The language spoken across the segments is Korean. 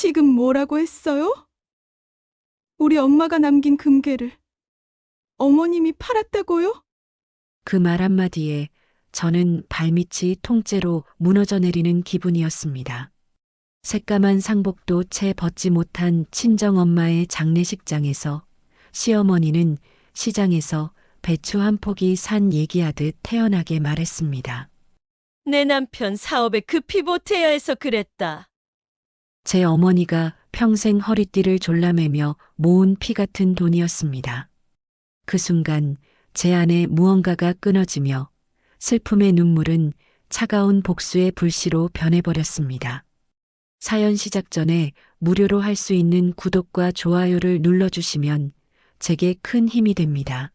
지금 뭐라고 했어요? 우리 엄마가 남긴 금괴를 어머님이 팔았다고요? 그 말 한마디에 저는 발밑이 통째로 무너져 내리는 기분이었습니다. 새까만 상복도 채 벗지 못한 친정엄마의 장례식장에서 시어머니는 시장에서 배추 한 포기 산 얘기하듯 태연하게 말했습니다. 내 남편 사업에 급히 보태야 해서 그랬다. 제 어머니가 평생 허리띠를 졸라매며 모은 피 같은 돈이었습니다. 그 순간 제 안에 무언가가 끊어지며 슬픔의 눈물은 차가운 복수의 불씨로 변해버렸습니다. 사연 시작 전에 무료로 할 수 있는 구독과 좋아요를 눌러주시면 제게 큰 힘이 됩니다.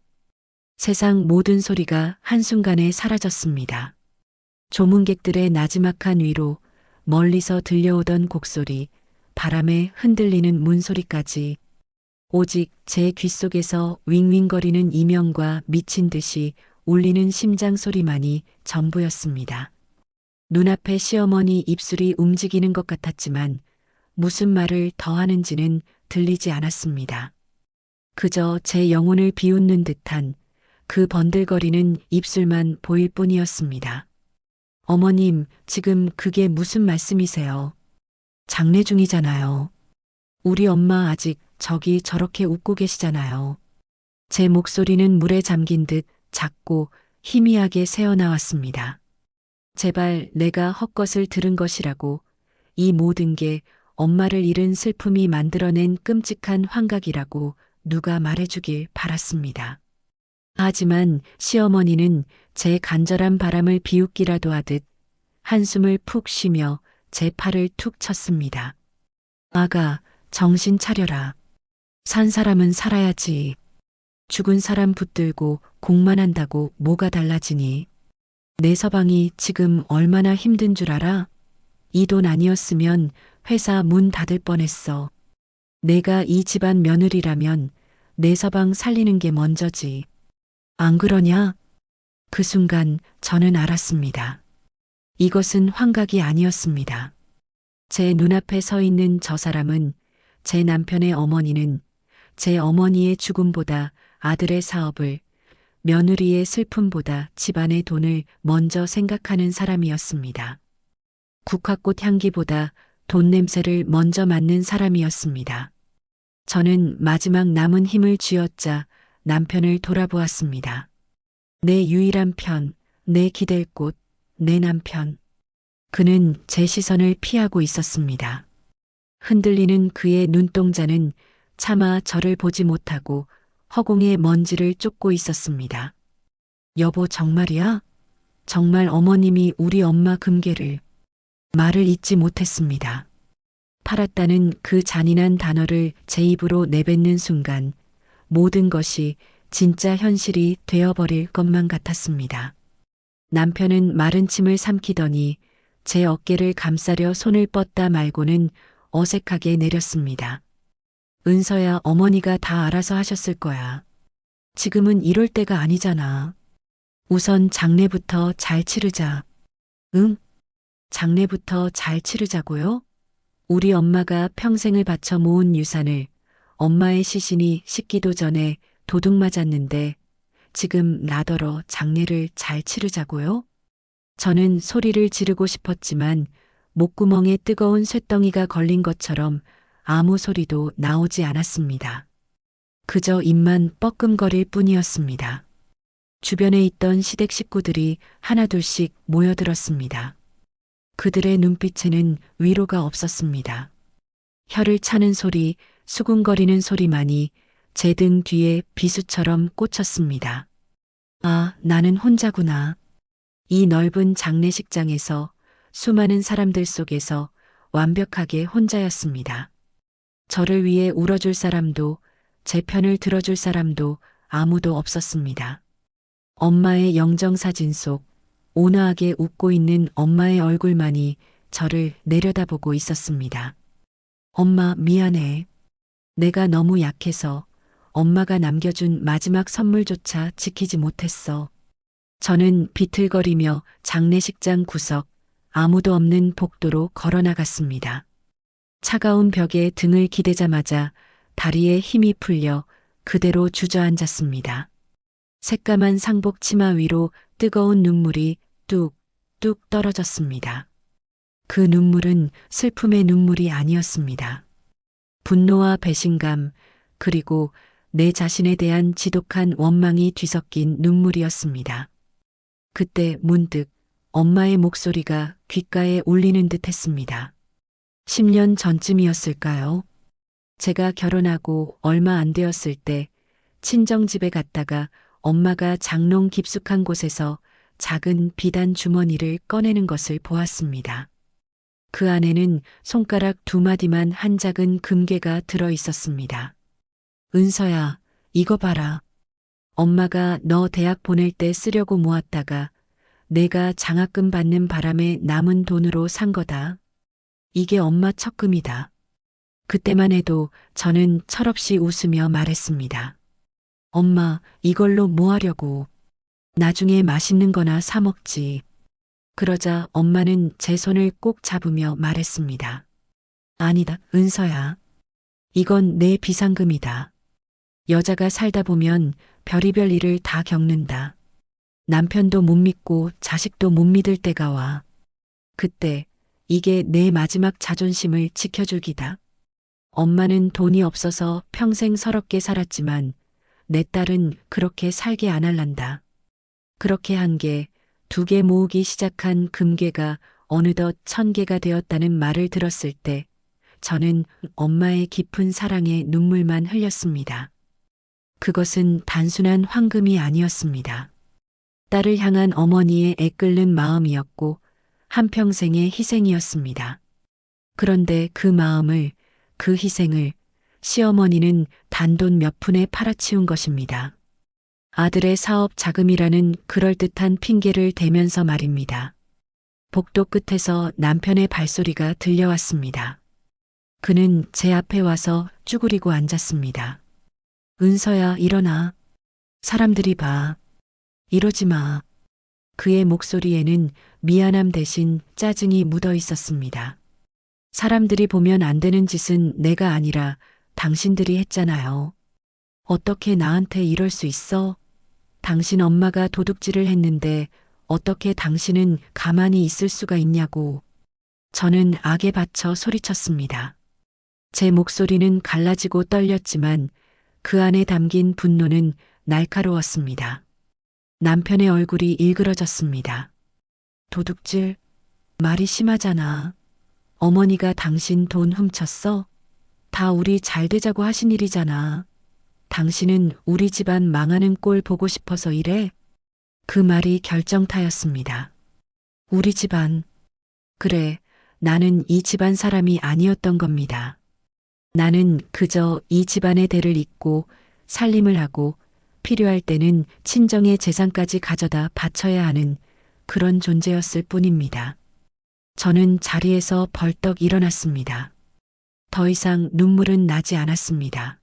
세상 모든 소리가 한순간에 사라졌습니다. 조문객들의 나지막한 위로, 멀리서 들려오던 곡소리, 바람에 흔들리는 문소리까지 오직 제 귓속에서 윙윙거리는 이명과 미친 듯이 울리는 심장 소리만이 전부였습니다. 눈앞에 시어머니 입술이 움직이는 것 같았지만 무슨 말을 더 하는지는 들리지 않았습니다. 그저 제 영혼을 비웃는 듯한 그 번들거리는 입술만 보일 뿐이었습니다. 어머님, 지금 그게 무슨 말씀이세요? 장례 중이잖아요. 우리 엄마 아직 저기 저렇게 웃고 계시잖아요. 제 목소리는 물에 잠긴 듯 작고 희미하게 새어나왔습니다. 제발 내가 헛것을 들은 것이라고, 이 모든 게 엄마를 잃은 슬픔이 만들어낸 끔찍한 환각이라고 누가 말해주길 바랐습니다. 하지만 시어머니는 제 간절한 바람을 비웃기라도 하듯 한숨을 푹 쉬며 제 팔을 툭 쳤습니다. 아가, 정신 차려라. 산 사람은 살아야지. 죽은 사람 붙들고 공만 한다고 뭐가 달라지니? 내 서방이 지금 얼마나 힘든 줄 알아? 이 돈 아니었으면 회사 문 닫을 뻔했어. 내가 이 집안 며느리라면 내 서방 살리는 게 먼저지. 안 그러냐? 그 순간 저는 알았습니다. 이것은 환각이 아니었습니다. 제 눈앞에 서 있는 저 사람은, 제 남편의 어머니는 제 어머니의 죽음보다 아들의 사업을, 며느리의 슬픔보다 집안의 돈을 먼저 생각하는 사람이었습니다. 국화꽃 향기보다 돈 냄새를 먼저 맡는 사람이었습니다. 저는 마지막 남은 힘을 쥐어짜 남편을 돌아보았습니다. 내 유일한 편, 내 기댈 곳, 내 남편. 그는 제 시선을 피하고 있었습니다. 흔들리는 그의 눈동자는 차마 저를 보지 못하고 허공의 먼지를 쫓고 있었습니다. 여보, 정말이야? 정말 어머님이 우리 엄마 금괴를. 말을 잇지 못했습니다. 팔았다는 그 잔인한 단어를 제 입으로 내뱉는 순간 모든 것이 진짜 현실이 되어버릴 것만 같았습니다. 남편은 마른 침을 삼키더니 제 어깨를 감싸려 손을 뻗다 말고는 어색하게 내렸습니다. 은서야, 어머니가 다 알아서 하셨을 거야. 지금은 이럴 때가 아니잖아. 우선 장례부터 잘 치르자. 응? 장례부터 잘 치르자고요? 우리 엄마가 평생을 바쳐 모은 유산을 엄마의 시신이 식기도 전에 도둑 맞았는데 지금 나더러 장례를 잘 치르자고요? 저는 소리를 지르고 싶었지만 목구멍에 뜨거운 쇳덩이가 걸린 것처럼 아무 소리도 나오지 않았습니다. 그저 입만 뻐끔거릴 뿐이었습니다. 주변에 있던 시댁 식구들이 하나둘씩 모여들었습니다. 그들의 눈빛에는 위로가 없었습니다. 혀를 차는 소리, 수군거리는 소리만이 제 등 뒤에 비수처럼 꽂혔습니다. 아, 나는 혼자구나. 이 넓은 장례식장에서 수많은 사람들 속에서 완벽하게 혼자였습니다. 저를 위해 울어줄 사람도, 제 편을 들어줄 사람도 아무도 없었습니다. 엄마의 영정사진 속 온화하게 웃고 있는 엄마의 얼굴만이 저를 내려다보고 있었습니다. 엄마, 미안해. 내가 너무 약해서 엄마가 남겨준 마지막 선물조차 지키지 못했어. 저는 비틀거리며 장례식장 구석, 아무도 없는 복도로 걸어 나갔습니다. 차가운 벽에 등을 기대자마자 다리에 힘이 풀려 그대로 주저앉았습니다. 새까만 상복 치마 위로 뜨거운 눈물이 뚝뚝 떨어졌습니다. 그 눈물은 슬픔의 눈물이 아니었습니다. 분노와 배신감, 그리고 내 자신에 대한 지독한 원망이 뒤섞인 눈물이었습니다. 그때 문득 엄마의 목소리가 귓가에 울리는 듯 했습니다. 10년 전쯤이었을까요? 제가 결혼하고 얼마 안 되었을 때 친정집에 갔다가 엄마가 장롱 깊숙한 곳에서 작은 비단 주머니를 꺼내는 것을 보았습니다. 그 안에는 손가락 2마디만 한 작은 금괴가 들어 있었습니다. 은서야, 이거 봐라. 엄마가 너 대학 보낼 때 쓰려고 모았다가 내가 장학금 받는 바람에 남은 돈으로 산 거다. 이게 엄마 적금이다. 그때만 해도 저는 철없이 웃으며 말했습니다. 엄마, 이걸로 뭐 하려고. 나중에 맛있는 거나 사 먹지. 그러자 엄마는 제 손을 꼭 잡으며 말했습니다. 아니다, 은서야. 이건 내 비상금이다. 여자가 살다 보면 별의별 일을 다 겪는다. 남편도 못 믿고 자식도 못 믿을 때가 와. 그때 이게 내 마지막 자존심을 지켜줄 기다. 엄마는 돈이 없어서 평생 서럽게 살았지만 내 딸은 그렇게 살게 안 할란다. 그렇게 한 개, 2개 모으기 시작한 금괴가 어느덧 1000개가 되었다는 말을 들었을 때 저는 엄마의 깊은 사랑에 눈물만 흘렸습니다. 그것은 단순한 황금이 아니었습니다. 딸을 향한 어머니의 애끓는 마음이었고 한평생의 희생이었습니다. 그런데 그 마음을, 그 희생을 시어머니는 단돈 몇 푼에 팔아치운 것입니다. 아들의 사업 자금이라는 그럴듯한 핑계를 대면서 말입니다. 복도 끝에서 남편의 발소리가 들려왔습니다. 그는 제 앞에 와서 쭈그리고 앉았습니다. 은서야, 일어나. 사람들이 봐. 이러지 마. 그의 목소리에는 미안함 대신 짜증이 묻어 있었습니다. 사람들이 보면 안 되는 짓은 내가 아니라 당신들이 했잖아요. 어떻게 나한테 이럴 수 있어? 당신 엄마가 도둑질을 했는데 어떻게 당신은 가만히 있을 수가 있냐고. 저는 악에 받쳐 소리쳤습니다. 제 목소리는 갈라지고 떨렸지만 그 안에 담긴 분노는 날카로웠습니다. 남편의 얼굴이 일그러졌습니다. 도둑질? 말이 심하잖아. 어머니가 당신 돈 훔쳤어? 다 우리 잘 되자고 하신 일이잖아. 당신은 우리 집안 망하는 꼴 보고 싶어서 이래? 그 말이 결정타였습니다. 우리 집안. 그래, 나는 이 집안 사람이 아니었던 겁니다. 나는 그저 이 집안의 대를 잇고 살림을 하고 필요할 때는 친정의 재산까지 가져다 바쳐야 하는 그런 존재였을 뿐입니다. 저는 자리에서 벌떡 일어났습니다. 더 이상 눈물은 나지 않았습니다.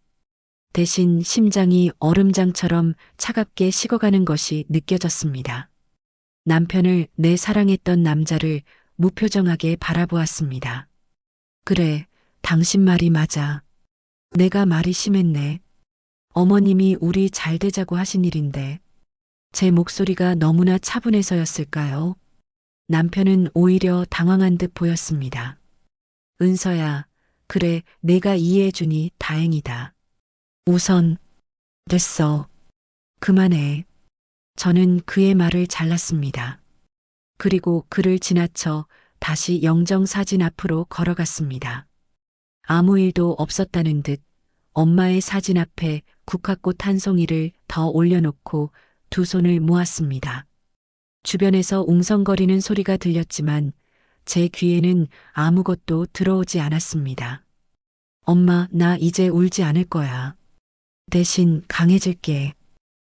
대신 심장이 얼음장처럼 차갑게 식어가는 것이 느껴졌습니다. 남편을, 내 사랑했던 남자를 무표정하게 바라보았습니다. 그래, 당신 말이 맞아. 내가 말이 심했네. 어머님이 우리 잘 되자고 하신 일인데. 제 목소리가 너무나 차분해서였을까요? 남편은 오히려 당황한 듯 보였습니다. 은서야, 그래, 내가 이해해주니 다행이다. 우선, 됐어. 그만해. 저는 그의 말을 잘랐습니다. 그리고 그를 지나쳐 다시 영정사진 앞으로 걸어갔습니다. 아무 일도 없었다는 듯 엄마의 사진 앞에 국화꽃 한 송이를 더 올려놓고 2손을 모았습니다. 주변에서 웅성거리는 소리가 들렸지만 제 귀에는 아무것도 들어오지 않았습니다. 엄마, 나 이제 울지 않을 거야. 대신 강해질게.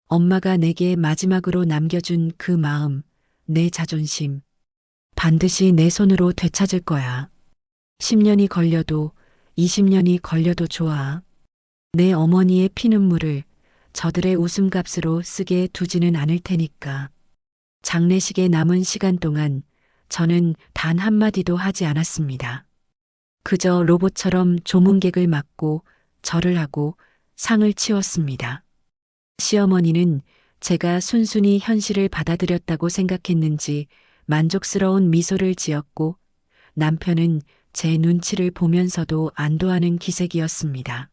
엄마가 내게 마지막으로 남겨준 그 마음, 내 자존심. 반드시 내 손으로 되찾을 거야. 10년이 걸려도 20년이 걸려도 좋아. 내 어머니의 피눈물을 저들의 웃음값으로 쓰게 두지는 않을 테니까. 장례식에 남은 시간 동안 저는 단 한마디도 하지 않았습니다. 그저 로봇처럼 조문객을 맞고 절을 하고 상을 치웠습니다. 시어머니는 제가 순순히 현실을 받아들였다고 생각했는지 만족스러운 미소를 지었고 남편은 제 눈치를 보면서도 안도하는 기색이었습니다.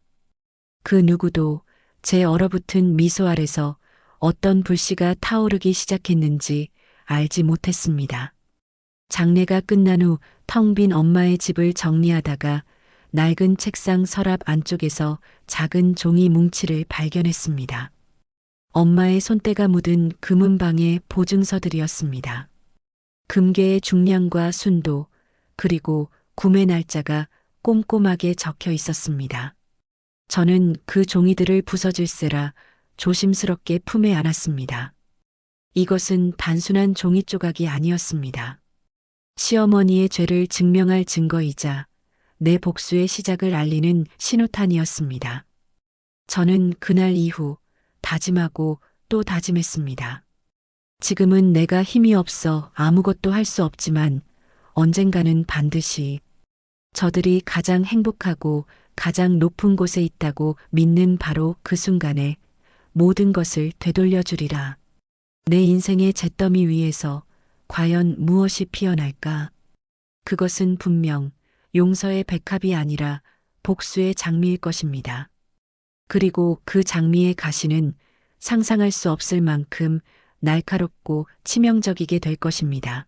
그 누구도 제 얼어붙은 미소 아래서 어떤 불씨가 타오르기 시작했는지 알지 못했습니다. 장례가 끝난 후 텅 빈 엄마의 집을 정리하다가 낡은 책상 서랍 안쪽에서 작은 종이 뭉치를 발견했습니다. 엄마의 손때가 묻은 금은방의 보증서들이었습니다. 금괴의 중량과 순도, 그리고 구매 날짜가 꼼꼼하게 적혀 있었습니다. 저는 그 종이들을 부서질세라 조심스럽게 품에 안았습니다. 이것은 단순한 종이 조각이 아니었습니다. 시어머니의 죄를 증명할 증거이자 내 복수의 시작을 알리는 신호탄이었습니다. 저는 그날 이후 다짐하고 또 다짐했습니다. 지금은 내가 힘이 없어 아무것도 할 수 없지만 언젠가는 반드시 저들이 가장 행복하고 가장 높은 곳에 있다고 믿는 바로 그 순간에 모든 것을 되돌려 주리라. 내 인생의 잿더미 위에서 과연 무엇이 피어날까? 그것은 분명 용서의 백합이 아니라 복수의 장미일 것입니다. 그리고 그 장미의 가시는 상상할 수 없을 만큼 날카롭고 치명적이게 될 것입니다.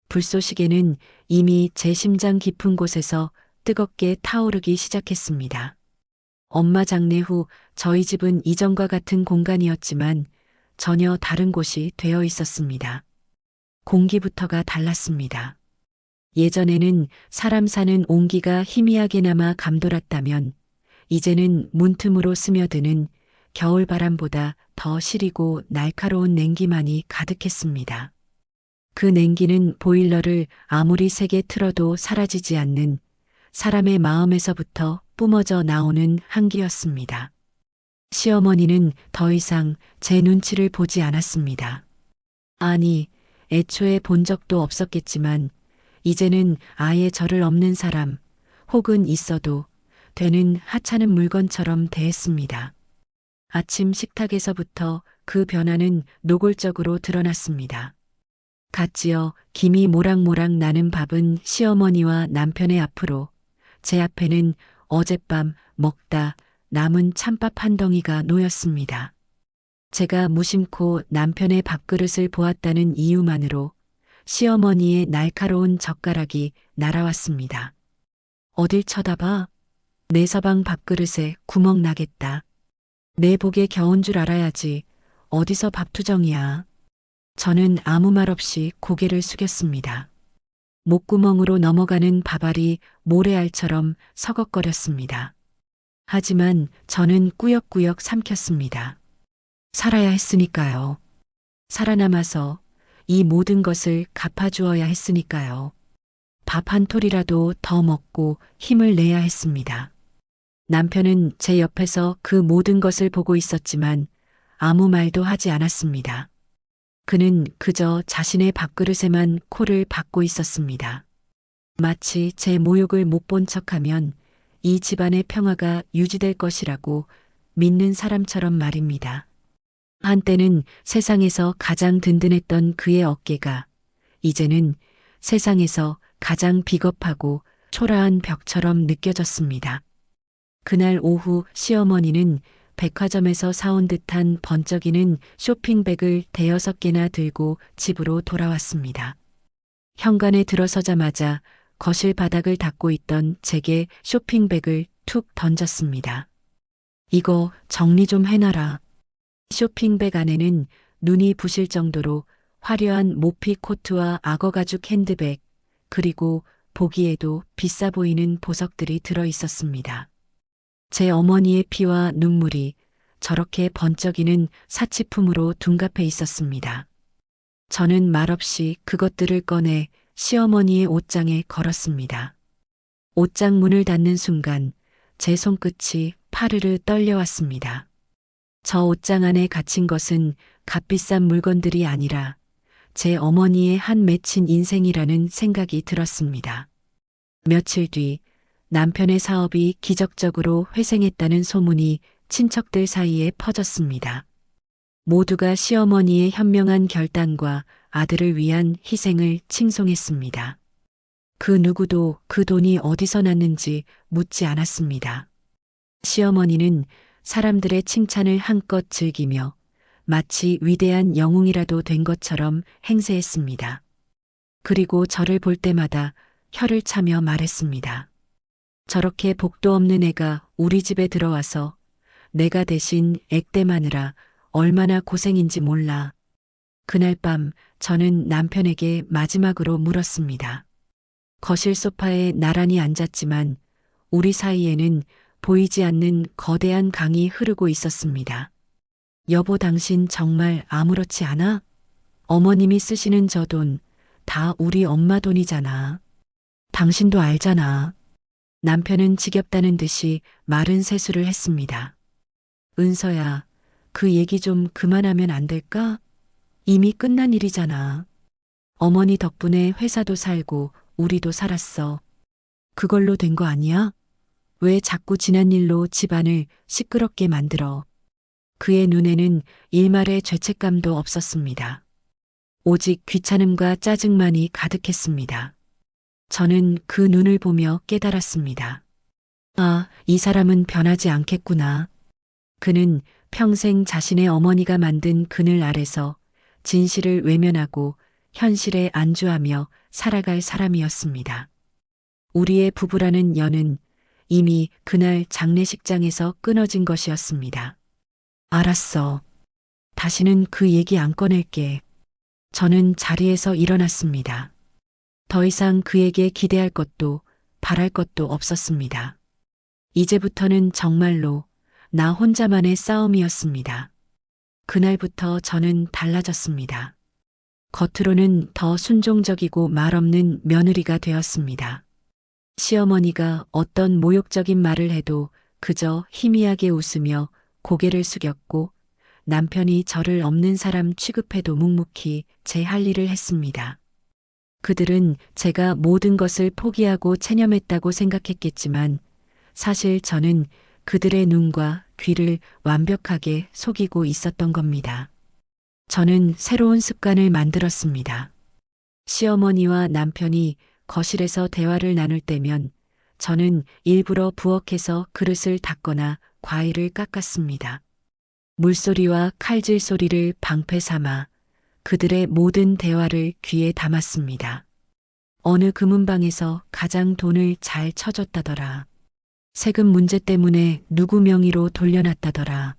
불쏘시개는 이미 제 심장 깊은 곳에서 뜨겁게 타오르기 시작했습니다. 엄마 장례 후 저희 집은 이전과 같은 공간이었지만 전혀 다른 곳이 되어 있었습니다. 공기부터가 달랐습니다. 예전에는 사람 사는 온기가 희미하게나마 감돌았다면 이제는 문틈으로 스며드는 겨울바람보다 더 시리고 날카로운 냉기만이 가득했습니다. 그 냉기는 보일러를 아무리 세게 틀어도 사라지지 않는 사람의 마음에서부터 뿜어져 나오는 한기였습니다. 시어머니는 더 이상 제 눈치를 보지 않았습니다. 아니, 애초에 본 적도 없었겠지만 이제는 아예 저를 없는 사람 혹은 있어도 되는 하찮은 물건처럼 대했습니다. 아침 식탁에서부터 그 변화는 노골적으로 드러났습니다. 갓 지어 김이 모락모락 나는 밥은 시어머니와 남편의 앞으로, 제 앞에는 어젯밤 먹다 남은 찬밥 한 덩이가 놓였습니다. 제가 무심코 남편의 밥그릇을 보았다는 이유만으로 시어머니의 날카로운 젓가락이 날아왔습니다. 어딜 쳐다봐? 내 서방 밥그릇에 구멍 나겠다. 내 복에 겨운 줄 알아야지. 어디서 밥투정이야. 저는 아무 말 없이 고개를 숙였습니다. 목구멍으로 넘어가는 밥알이 모래알처럼 서걱거렸습니다. 하지만 저는 꾸역꾸역 삼켰습니다. 살아야 했으니까요. 살아남아서 이 모든 것을 갚아주어야 했으니까요. 밥 한 톨이라도 더 먹고 힘을 내야 했습니다. 남편은 제 옆에서 그 모든 것을 보고 있었지만 아무 말도 하지 않았습니다. 그는 그저 자신의 밥그릇에만 코를 박고 있었습니다. 마치 제 모욕을 못 본 척하면 이 집안의 평화가 유지될 것이라고 믿는 사람처럼 말입니다. 한때는 세상에서 가장 든든했던 그의 어깨가 이제는 세상에서 가장 비겁하고 초라한 벽처럼 느껴졌습니다. 그날 오후 시어머니는 백화점에서 사온 듯한 번쩍이는 쇼핑백을 대여섯 개나 들고 집으로 돌아왔습니다. 현관에 들어서자마자 거실 바닥을 닦고 있던 제게 쇼핑백을 툭 던졌습니다. 이거 정리 좀 해놔라. 쇼핑백 안에는 눈이 부실 정도로 화려한 모피 코트와 악어 가죽 핸드백, 그리고 보기에도 비싸 보이는 보석들이 들어 있었습니다. 제 어머니의 피와 눈물이 저렇게 번쩍이는 사치품으로 둔갑해 있었습니다. 저는 말없이 그것들을 꺼내 시어머니의 옷장에 걸었습니다. 옷장 문을 닫는 순간 제 손끝이 파르르 떨려왔습니다. 저 옷장 안에 갇힌 것은 값비싼 물건들이 아니라 제 어머니의 한 맺힌 인생이라는 생각이 들었습니다. 며칠 뒤 남편의 사업이 기적적으로 회생했다는 소문이 친척들 사이에 퍼졌습니다. 모두가 시어머니의 현명한 결단과 아들을 위한 희생을 칭송했습니다. 그 누구도 그 돈이 어디서 났는지 묻지 않았습니다. 시어머니는 사람들의 칭찬을 한껏 즐기며 마치 위대한 영웅이라도 된 것처럼 행세했습니다. 그리고 저를 볼 때마다 혀를 차며 말했습니다. 저렇게 복도 없는 애가 우리 집에 들어와서 내가 대신 액땜하느라 얼마나 고생인지 몰라. 그날 밤 저는 남편에게 마지막으로 물었습니다. 거실 소파에 나란히 앉았지만 우리 사이에는 보이지 않는 거대한 강이 흐르고 있었습니다. 여보, 당신 정말 아무렇지 않아? 어머님이 쓰시는 저 돈 다 우리 엄마 돈이잖아. 당신도 알잖아. 남편은 지겹다는 듯이 마른 세수를 했습니다. 은서야, 그 얘기 좀 그만하면 안 될까? 이미 끝난 일이잖아. 어머니 덕분에 회사도 살고 우리도 살았어. 그걸로 된 거 아니야? 왜 자꾸 지난 일로 집안을 시끄럽게 만들어? 그의 눈에는 일말의 죄책감도 없었습니다. 오직 귀찮음과 짜증만이 가득했습니다. 저는 그 눈을 보며 깨달았습니다. 아, 이 사람은 변하지 않겠구나. 그는 평생 자신의 어머니가 만든 그늘 아래서 진실을 외면하고 현실에 안주하며 살아갈 사람이었습니다. 우리의 부부라는 연은 이미 그날 장례식장에서 끊어진 것이었습니다. 알았어. 다시는 그 얘기 안 꺼낼게. 저는 자리에서 일어났습니다. 더 이상 그에게 기대할 것도 바랄 것도 없었습니다. 이제부터는 정말로 나 혼자만의 싸움이었습니다. 그날부터 저는 달라졌습니다. 겉으로는 더 순종적이고 말없는 며느리가 되었습니다. 시어머니가 어떤 모욕적인 말을 해도 그저 희미하게 웃으며 고개를 숙였고 남편이 저를 없는 사람 취급해도 묵묵히 제 할 일을 했습니다. 그들은 제가 모든 것을 포기하고 체념했다고 생각했겠지만 사실 저는 그들의 눈과 귀를 완벽하게 속이고 있었던 겁니다. 저는 새로운 습관을 만들었습니다. 시어머니와 남편이 거실에서 대화를 나눌 때면 저는 일부러 부엌에서 그릇을 닦거나 과일을 깎았습니다. 물소리와 칼질 소리를 방패 삼아 그들의 모든 대화를 귀에 담았습니다. 어느 금은방에서 가장 돈을 잘 쳐줬다더라. 세금 문제 때문에 누구 명의로 돌려놨다더라.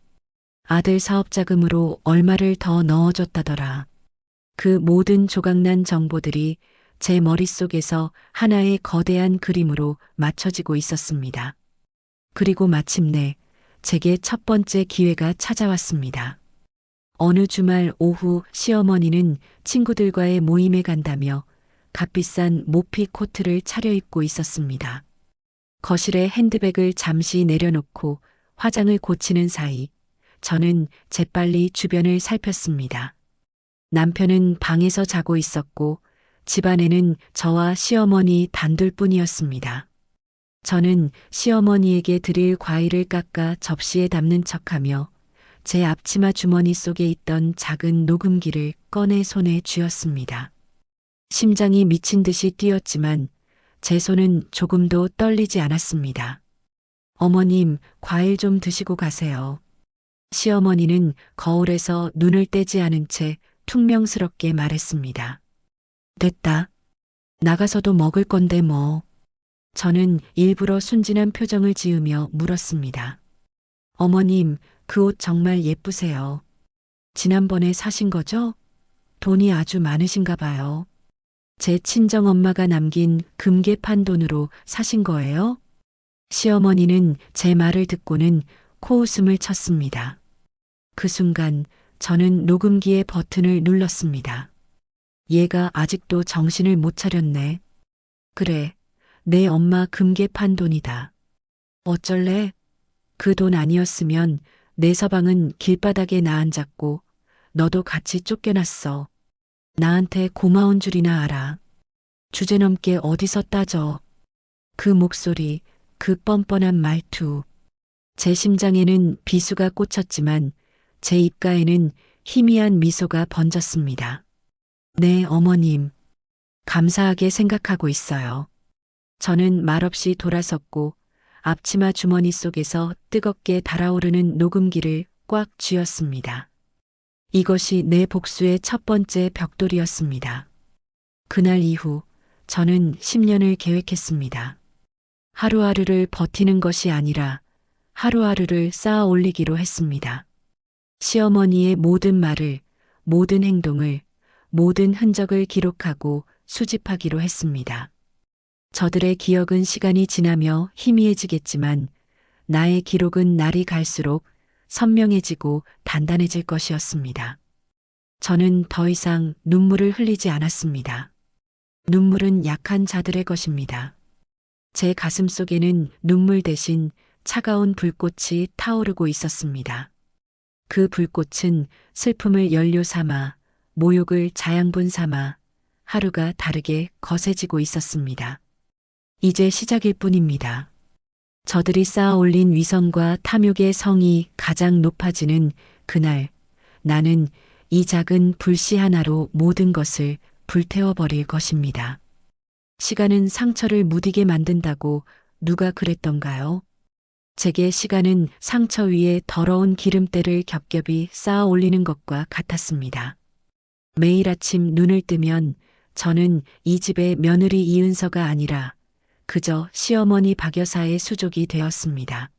아들 사업자금으로 얼마를 더 넣어줬다더라. 그 모든 조각난 정보들이 제 머릿속에서 하나의 거대한 그림으로 맞춰지고 있었습니다. 그리고 마침내 제게 첫 번째 기회가 찾아왔습니다. 어느 주말 오후 시어머니는 친구들과의 모임에 간다며 값비싼 모피 코트를 차려입고 있었습니다. 거실에 핸드백을 잠시 내려놓고 화장을 고치는 사이 저는 재빨리 주변을 살폈습니다. 남편은 방에서 자고 있었고 집안에는 저와 시어머니 단둘뿐이었습니다. 저는 시어머니에게 드릴 과일을 깎아 접시에 담는 척하며 제 앞치마 주머니 속에 있던 작은 녹음기를 꺼내 손에 쥐었습니다. 심장이 미친 듯이 뛰었지만 제 손은 조금도 떨리지 않았습니다. 어머님, 과일 좀 드시고 가세요. 시어머니는 거울에서 눈을 떼지 않은 채 퉁명스럽게 말했습니다. 됐다. 나가서도 먹을 건데 뭐. 저는 일부러 순진한 표정을 지으며 물었습니다. 어머님, 그 옷 정말 예쁘세요. 지난번에 사신 거죠? 돈이 아주 많으신가 봐요. 제 친정엄마가 남긴 금괴판 돈으로 사신 거예요? 시어머니는 제 말을 듣고는 코웃음을 쳤습니다. 그 순간 저는 녹음기의 버튼을 눌렀습니다. 얘가 아직도 정신을 못 차렸네. 그래, 내 엄마 금괴판 돈이다. 어쩔래? 그 돈 아니었으면 내 서방은 길바닥에 나앉았고 너도 같이 쫓겨났어. 나한테 고마운 줄이나 알아. 주제넘게 어디서 따져. 그 목소리, 그 뻔뻔한 말투. 제 심장에는 비수가 꽂혔지만 제 입가에는 희미한 미소가 번졌습니다. 네, 어머님. 감사하게 생각하고 있어요. 저는 말없이 돌아섰고 앞치마 주머니 속에서 뜨겁게 달아오르는 녹음기를 꽉 쥐었습니다. 이것이 내 복수의 첫 번째 벽돌이었습니다. 그날 이후 저는 10년을 계획했습니다. 하루하루를 버티는 것이 아니라 하루하루를 쌓아 올리기로 했습니다. 시어머니의 모든 말을, 모든 행동을, 모든 흔적을 기록하고 수집하기로 했습니다. 저들의 기억은 시간이 지나며 희미해지겠지만 나의 기록은 날이 갈수록 선명해지고 단단해질 것이었습니다. 저는 더 이상 눈물을 흘리지 않았습니다. 눈물은 약한 자들의 것입니다. 제 가슴 속에는 눈물 대신 차가운 불꽃이 타오르고 있었습니다. 그 불꽃은 슬픔을 연료 삼아, 모욕을 자양분 삼아 하루가 다르게 거세지고 있었습니다. 이제 시작일 뿐입니다. 저들이 쌓아 올린 위선과 탐욕의 성이 가장 높아지는 그날, 나는 이 작은 불씨 하나로 모든 것을 불태워버릴 것입니다. 시간은 상처를 무디게 만든다고 누가 그랬던가요? 제게 시간은 상처 위에 더러운 기름때를 겹겹이 쌓아 올리는 것과 같았습니다. 매일 아침 눈을 뜨면 저는 이 집의 며느리 이은서가 아니라 그저 시어머니 박 여사의 수족이 되었습니다.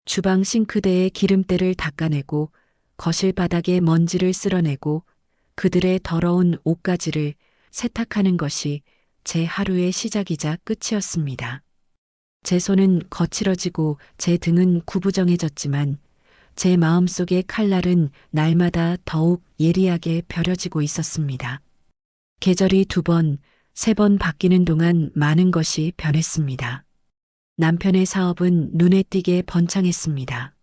주방 싱크대의 기름때를 닦아내고 거실 바닥의 먼지를 쓸어내고 그들의 더러운 옷가지를 세탁하는 것이 제 하루의 시작이자 끝이었습니다. 제 손은 거칠어지고 제 등은 구부정해졌지만 제 마음속의 칼날은 날마다 더욱 예리하게 벼려지고 있었습니다. 계절이 2번, 3번 바뀌는 동안 많은 것이 변했습니다. 남편의 사업은 눈에 띄게 번창했습니다.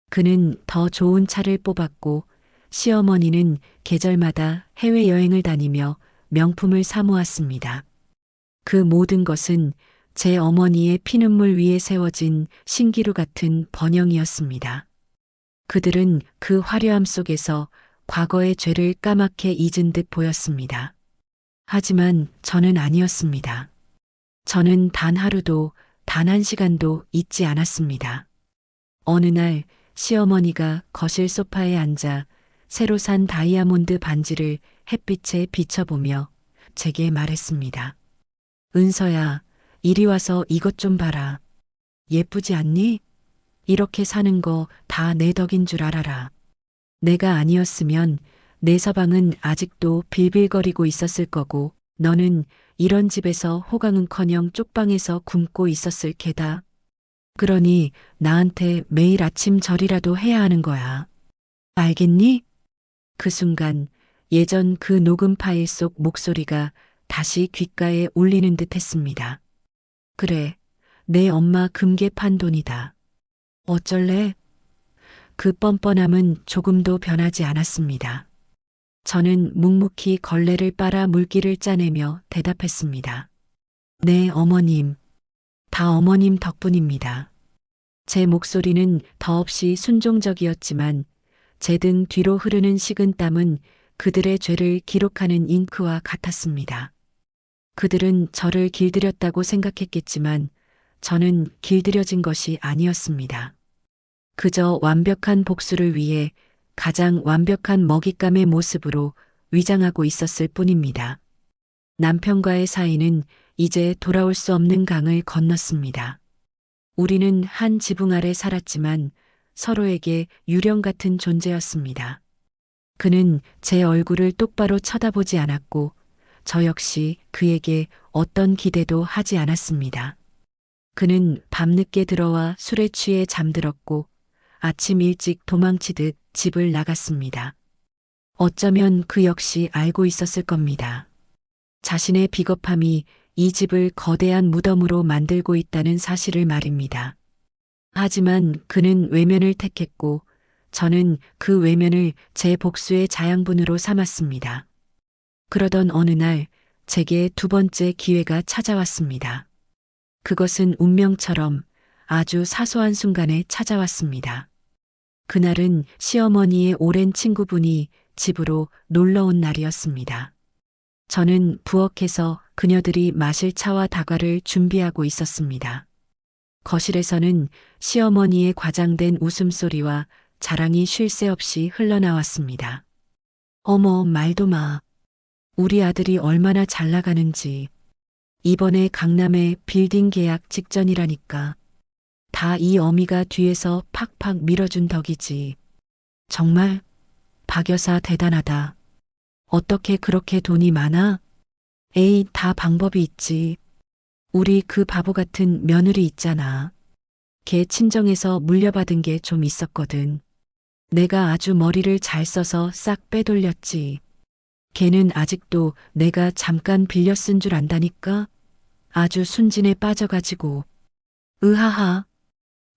그는 더 좋은 차를 뽑았고 시어머니는 계절마다 해외여행을 다니며 명품을 사모았습니다. 그 모든 것은 제 어머니의 피눈물 위에 세워진 신기루 같은 번영이었습니다. 그들은 그 화려함 속에서 과거의 죄를 까맣게 잊은 듯 보였습니다. 하지만 저는 아니었습니다. 저는 단 하루도, 단 한 시간도 잊지 않았습니다. 어느 날 시어머니가 거실 소파에 앉아 새로 산 다이아몬드 반지를 햇빛에 비춰보며 제게 말했습니다. 은서야, 이리 와서 이것 좀 봐라. 예쁘지 않니? 이렇게 사는 거 다 내 덕인 줄 알아라. 내가 아니었으면 내 서방은 아직도 빌빌거리고 있었을 거고 너는 이런 집에서 호강은커녕 쪽방에서 굶고 있었을 게다. 그러니 나한테 매일 아침 절이라도 해야 하는 거야. 알겠니? 그 순간 예전 그 녹음 파일 속 목소리가 다시 귓가에 울리는 듯 했습니다. 그래, 내 엄마 금괴 판 돈이다. 어쩔래? 그 뻔뻔함은 조금도 변하지 않았습니다. 저는 묵묵히 걸레를 빨아 물기를 짜내며 대답했습니다. 네, 어머님. 다 어머님 덕분입니다. 제 목소리는 더없이 순종적이었지만 제 등 뒤로 흐르는 식은 땀은 그들의 죄를 기록하는 잉크와 같았습니다. 그들은 저를 길들였다고 생각했겠지만 저는 길들여진 것이 아니었습니다. 그저 완벽한 복수를 위해 가장 완벽한 먹잇감의 모습으로 위장하고 있었을 뿐입니다. 남편과의 사이는 이제 돌아올 수 없는 강을 건넜습니다. 우리는 한 지붕 아래 살았지만 서로에게 유령 같은 존재였습니다. 그는 제 얼굴을 똑바로 쳐다보지 않았고 저 역시 그에게 어떤 기대도 하지 않았습니다. 그는 밤늦게 들어와 술에 취해 잠들었고 아침 일찍 도망치듯 집을 나갔습니다. 어쩌면 그 역시 알고 있었을 겁니다. 자신의 비겁함이 이 집을 거대한 무덤으로 만들고 있다는 사실을 말입니다. 하지만 그는 외면을 택했고 저는 그 외면을 제 복수의 자양분으로 삼았습니다. 그러던 어느 날 제게 2번째 기회가 찾아왔습니다. 그것은 운명처럼 아주 사소한 순간에 찾아왔습니다. 그날은 시어머니의 오랜 친구분이 집으로 놀러 온 날이었습니다. 저는 부엌에서 그녀들이 마실 차와 다과를 준비하고 있었습니다. 거실에서는 시어머니의 과장된 웃음소리와 자랑이 쉴 새 없이 흘러나왔습니다. 어머, 말도 마. 우리 아들이 얼마나 잘 나가는지. 이번에 강남에 빌딩 계약 직전이라니까. 다 이 어미가 뒤에서 팍팍 밀어준 덕이지. 정말 박 여사 대단하다. 어떻게 그렇게 돈이 많아? 에이, 다 방법이 있지. 우리 그 바보 같은 며느리 있잖아. 걔 친정에서 물려받은 게 좀 있었거든. 내가 아주 머리를 잘 써서 싹 빼돌렸지. 걔는 아직도 내가 잠깐 빌려 쓴 줄 안다니까? 아주 순진에 빠져가지고. 으하하.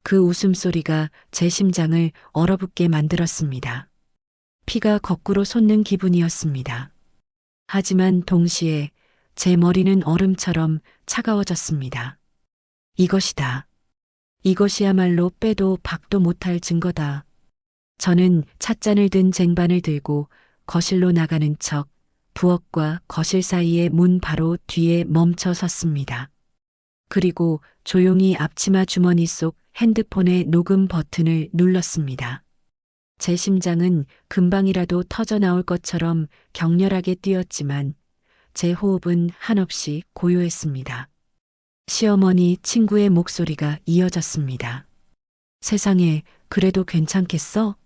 그 웃음소리가 제 심장을 얼어붙게 만들었습니다. 피가 거꾸로 솟는 기분이었습니다. 하지만 동시에 제 머리는 얼음처럼 차가워졌습니다. 이것이다. 이것이야말로 빼도 박도 못할 증거다. 저는 찻잔을 든 쟁반을 들고 거실로 나가는 척 부엌과 거실 사이의 문 바로 뒤에 멈춰 섰습니다. 그리고 조용히 앞치마 주머니 속 핸드폰의 녹음 버튼을 눌렀습니다. 제 심장은 금방이라도 터져 나올 것처럼 격렬하게 뛰었지만 제 호흡은 한없이 고요했습니다. 시어머니 친구의 목소리가 이어졌습니다. 세상에, 그래도 괜찮겠어?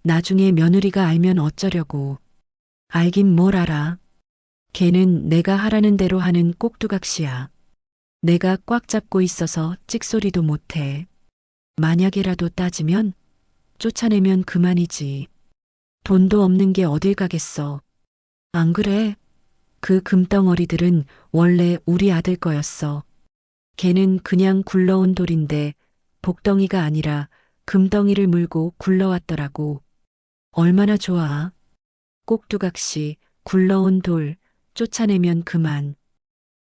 나중에 며느리가 알면 어쩌려고. 알긴 뭘 알아. 걔는 내가 하라는 대로 하는 꼭두각시야. 내가 꽉 잡고 있어서 찍소리도 못해. 만약에라도 따지면 쫓아내면 그만이지. 돈도 없는 게 어딜 가겠어. 안 그래? 그 금덩어리들은 원래 우리 아들 거였어. 걔는 그냥 굴러온 돌인데 복덩이가 아니라 금덩이를 물고 굴러왔더라고. 얼마나 좋아. 꼭두각시, 굴러온 돌, 쫓아내면 그만.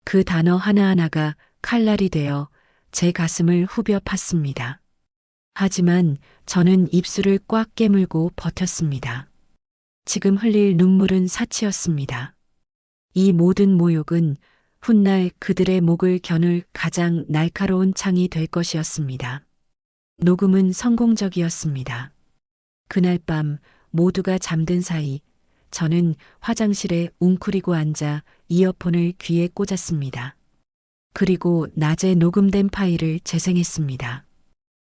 그 단어 하나하나가 칼날이 되어 제 가슴을 후벼 팠습니다. 하지만 저는 입술을 꽉 깨물고 버텼습니다. 지금 흘릴 눈물은 사치였습니다. 이 모든 모욕은 훗날 그들의 목을 겨눌 가장 날카로운 창이 될 것이었습니다. 녹음은 성공적이었습니다. 그날 밤 모두가 잠든 사이 저는 화장실에 웅크리고 앉아 이어폰을 귀에 꽂았습니다. 그리고 낮에 녹음된 파일을 재생했습니다.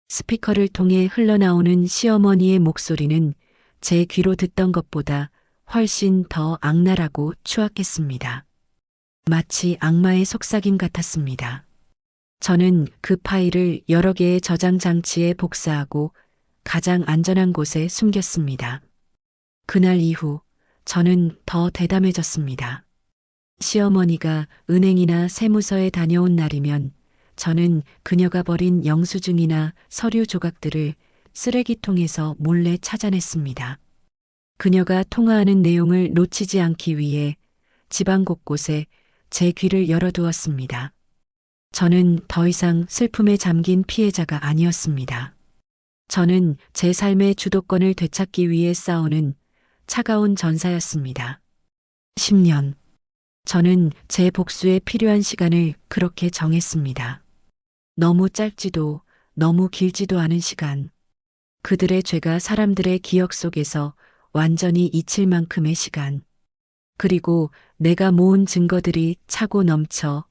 스피커를 통해 흘러나오는 시어머니의 목소리는 제 귀로 듣던 것보다 훨씬 더 악랄하고 추악했습니다. 마치 악마의 속삭임 같았습니다. 저는 그 파일을 여러 개의 저장 장치에 복사하고 가장 안전한 곳에 숨겼습니다. 그날 이후 저는 더 대담해졌습니다. 시어머니가 은행이나 세무서에 다녀온 날이면 저는 그녀가 버린 영수증이나 서류 조각들을 쓰레기통에서 몰래 찾아냈습니다. 그녀가 통화하는 내용을 놓치지 않기 위해 집안 곳곳에 제 귀를 열어두었습니다. 저는 더 이상 슬픔에 잠긴 피해자가 아니었습니다. 저는 제 삶의 주도권을 되찾기 위해 싸우는 차가운 전사였습니다. 10년. 저는 제 복수에 필요한 시간을 그렇게 정했습니다. 너무 짧지도 너무 길지도 않은 시간. 그들의 죄가 사람들의 기억 속에서 완전히 잊힐 만큼의 시간. 그리고 내가 모은 증거들이 차고 넘쳐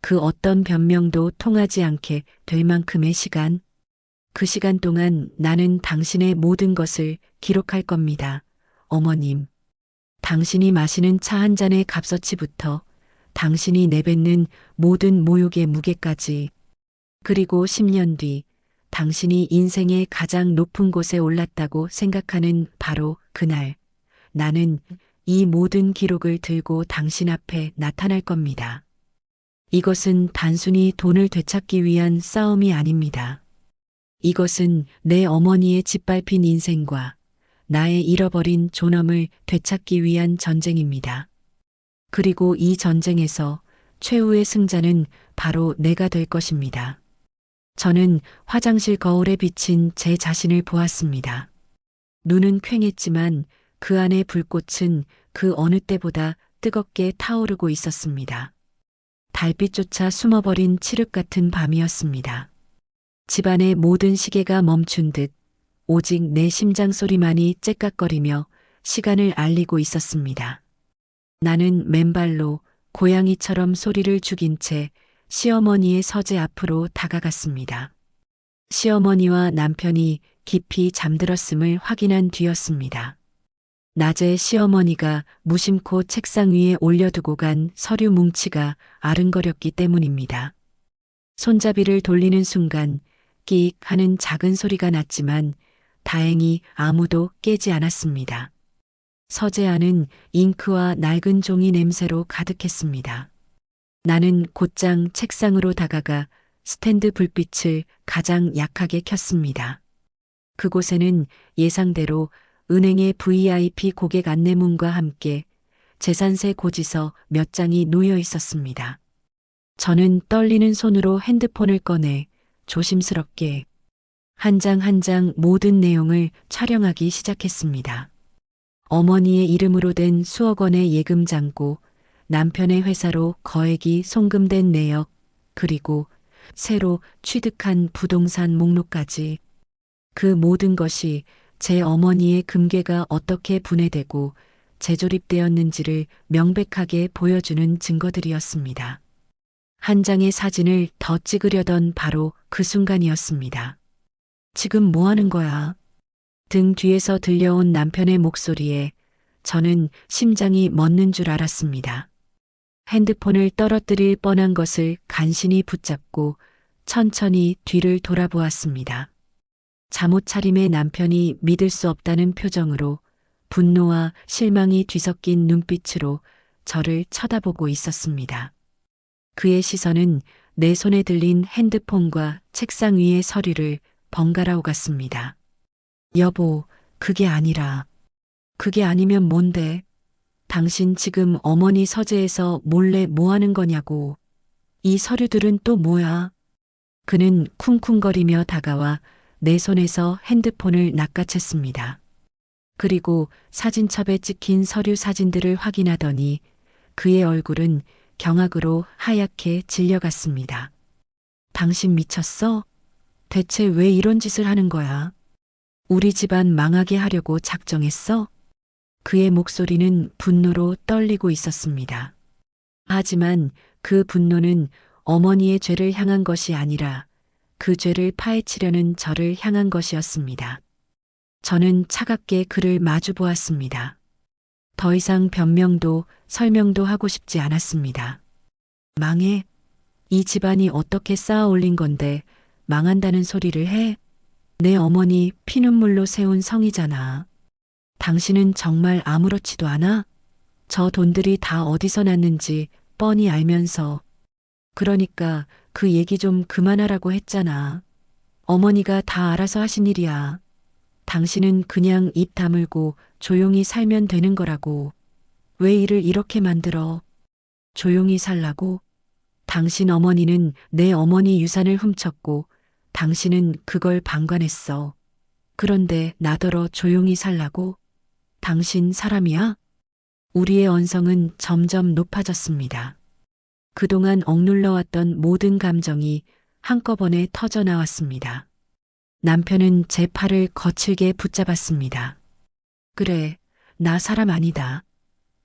그 어떤 변명도 통하지 않게 될 만큼의 시간. 그 시간 동안 나는 당신의 모든 것을 기록할 겁니다. 어머님. 당신이 마시는 차 한 잔의 값어치부터 당신이 내뱉는 모든 모욕의 무게까지. 그리고 10년 뒤 당신이 인생의 가장 높은 곳에 올랐다고 생각하는 바로 그날 나는 이 모든 기록을 들고 당신 앞에 나타날 겁니다. 이것은 단순히 돈을 되찾기 위한 싸움이 아닙니다. 이것은 내 어머니의 짓밟힌 인생과 나의 잃어버린 존엄을 되찾기 위한 전쟁입니다. 그리고 이 전쟁에서 최후의 승자는 바로 내가 될 것입니다. 저는 화장실 거울에 비친 제 자신을 보았습니다. 눈은 퀭했지만 그 안의 불꽃은 그 어느 때보다 뜨겁게 타오르고 있었습니다. 달빛조차 숨어버린 칠흑 같은 밤이었습니다. 집안의 모든 시계가 멈춘 듯 오직 내 심장 소리만이 째깍거리며 시간을 알리고 있었습니다. 나는 맨발로 고양이처럼 소리를 죽인 채 시어머니의 서재 앞으로 다가갔습니다. 시어머니와 남편이 깊이 잠들었음을 확인한 뒤였습니다. 낮에 시어머니가 무심코 책상 위에 올려두고 간 서류 뭉치가 아른거렸기 때문입니다. 손잡이를 돌리는 순간 끼익 하는 작은 소리가 났지만 다행히 아무도 깨지 않았습니다. 서재 안은 잉크와 낡은 종이 냄새로 가득했습니다. 나는 곧장 책상으로 다가가 스탠드 불빛을 가장 약하게 켰습니다. 그곳에는 예상대로 은행의 VIP 고객 안내문과 함께 재산세 고지서 몇 장이 놓여 있었습니다. 저는 떨리는 손으로 핸드폰을 꺼내 조심스럽게 한 장 한 장 모든 내용을 촬영하기 시작했습니다. 어머니의 이름으로 된 수억 원의 예금 잔고, 남편의 회사로 거액이 송금된 내역, 그리고 새로 취득한 부동산 목록까지. 그 모든 것이 제 어머니의 금괴가 어떻게 분해되고 재조립되었는지를 명백하게 보여주는 증거들이었습니다. 한 장의 사진을 더 찍으려던 바로 그 순간이었습니다. 지금 뭐 하는 거야? 등 뒤에서 들려온 남편의 목소리에 저는 심장이 멎는 줄 알았습니다. 핸드폰을 떨어뜨릴 뻔한 것을 간신히 붙잡고 천천히 뒤를 돌아보았습니다. 잠옷 차림의 남편이 믿을 수 없다는 표정으로 분노와 실망이 뒤섞인 눈빛으로 저를 쳐다보고 있었습니다. 그의 시선은 내 손에 들린 핸드폰과 책상 위의 서류를 번갈아 오갔습니다. 여보, 그게 아니라. 그게 아니면 뭔데? 당신 지금 어머니 서재에서 몰래 뭐 하는 거냐고. 이 서류들은 또 뭐야? 그는 쿵쿵거리며 다가와 내 손에서 핸드폰을 낚아챘습니다. 그리고 사진첩에 찍힌 서류 사진들을 확인하더니 그의 얼굴은 경악으로 하얗게 질려갔습니다. 당신 미쳤어? 대체 왜 이런 짓을 하는 거야? 우리 집안 망하게 하려고 작정했어? 그의 목소리는 분노로 떨리고 있었습니다. 하지만 그 분노는 어머니의 죄를 향한 것이 아니라 그 죄를 파헤치려는 저를 향한 것이었습니다. 저는 차갑게 그를 마주 보았습니다. 더 이상 변명도 설명도 하고 싶지 않았습니다. 망해? 이 집안이 어떻게 쌓아 올린 건데 망한다는 소리를 해? 내 어머니 피눈물로 세운 성이잖아. 당신은 정말 아무렇지도 않아? 저 돈들이 다 어디서 났는지 뻔히 알면서. 그러니까 그 얘기 좀 그만하라고 했잖아. 어머니가 다 알아서 하신 일이야. 당신은 그냥 입 다물고 조용히 살면 되는 거라고. 왜 일을 이렇게 만들어? 조용히 살라고? 당신 어머니는 내 어머니 유산을 훔쳤고 당신은 그걸 방관했어. 그런데 나더러 조용히 살라고? 당신 사람이야? 우리의 언성은 점점 높아졌습니다. 그동안 억눌러왔던 모든 감정이 한꺼번에 터져 나왔습니다. 남편은 제 팔을 거칠게 붙잡았습니다. 그래, 나 사람 아니다.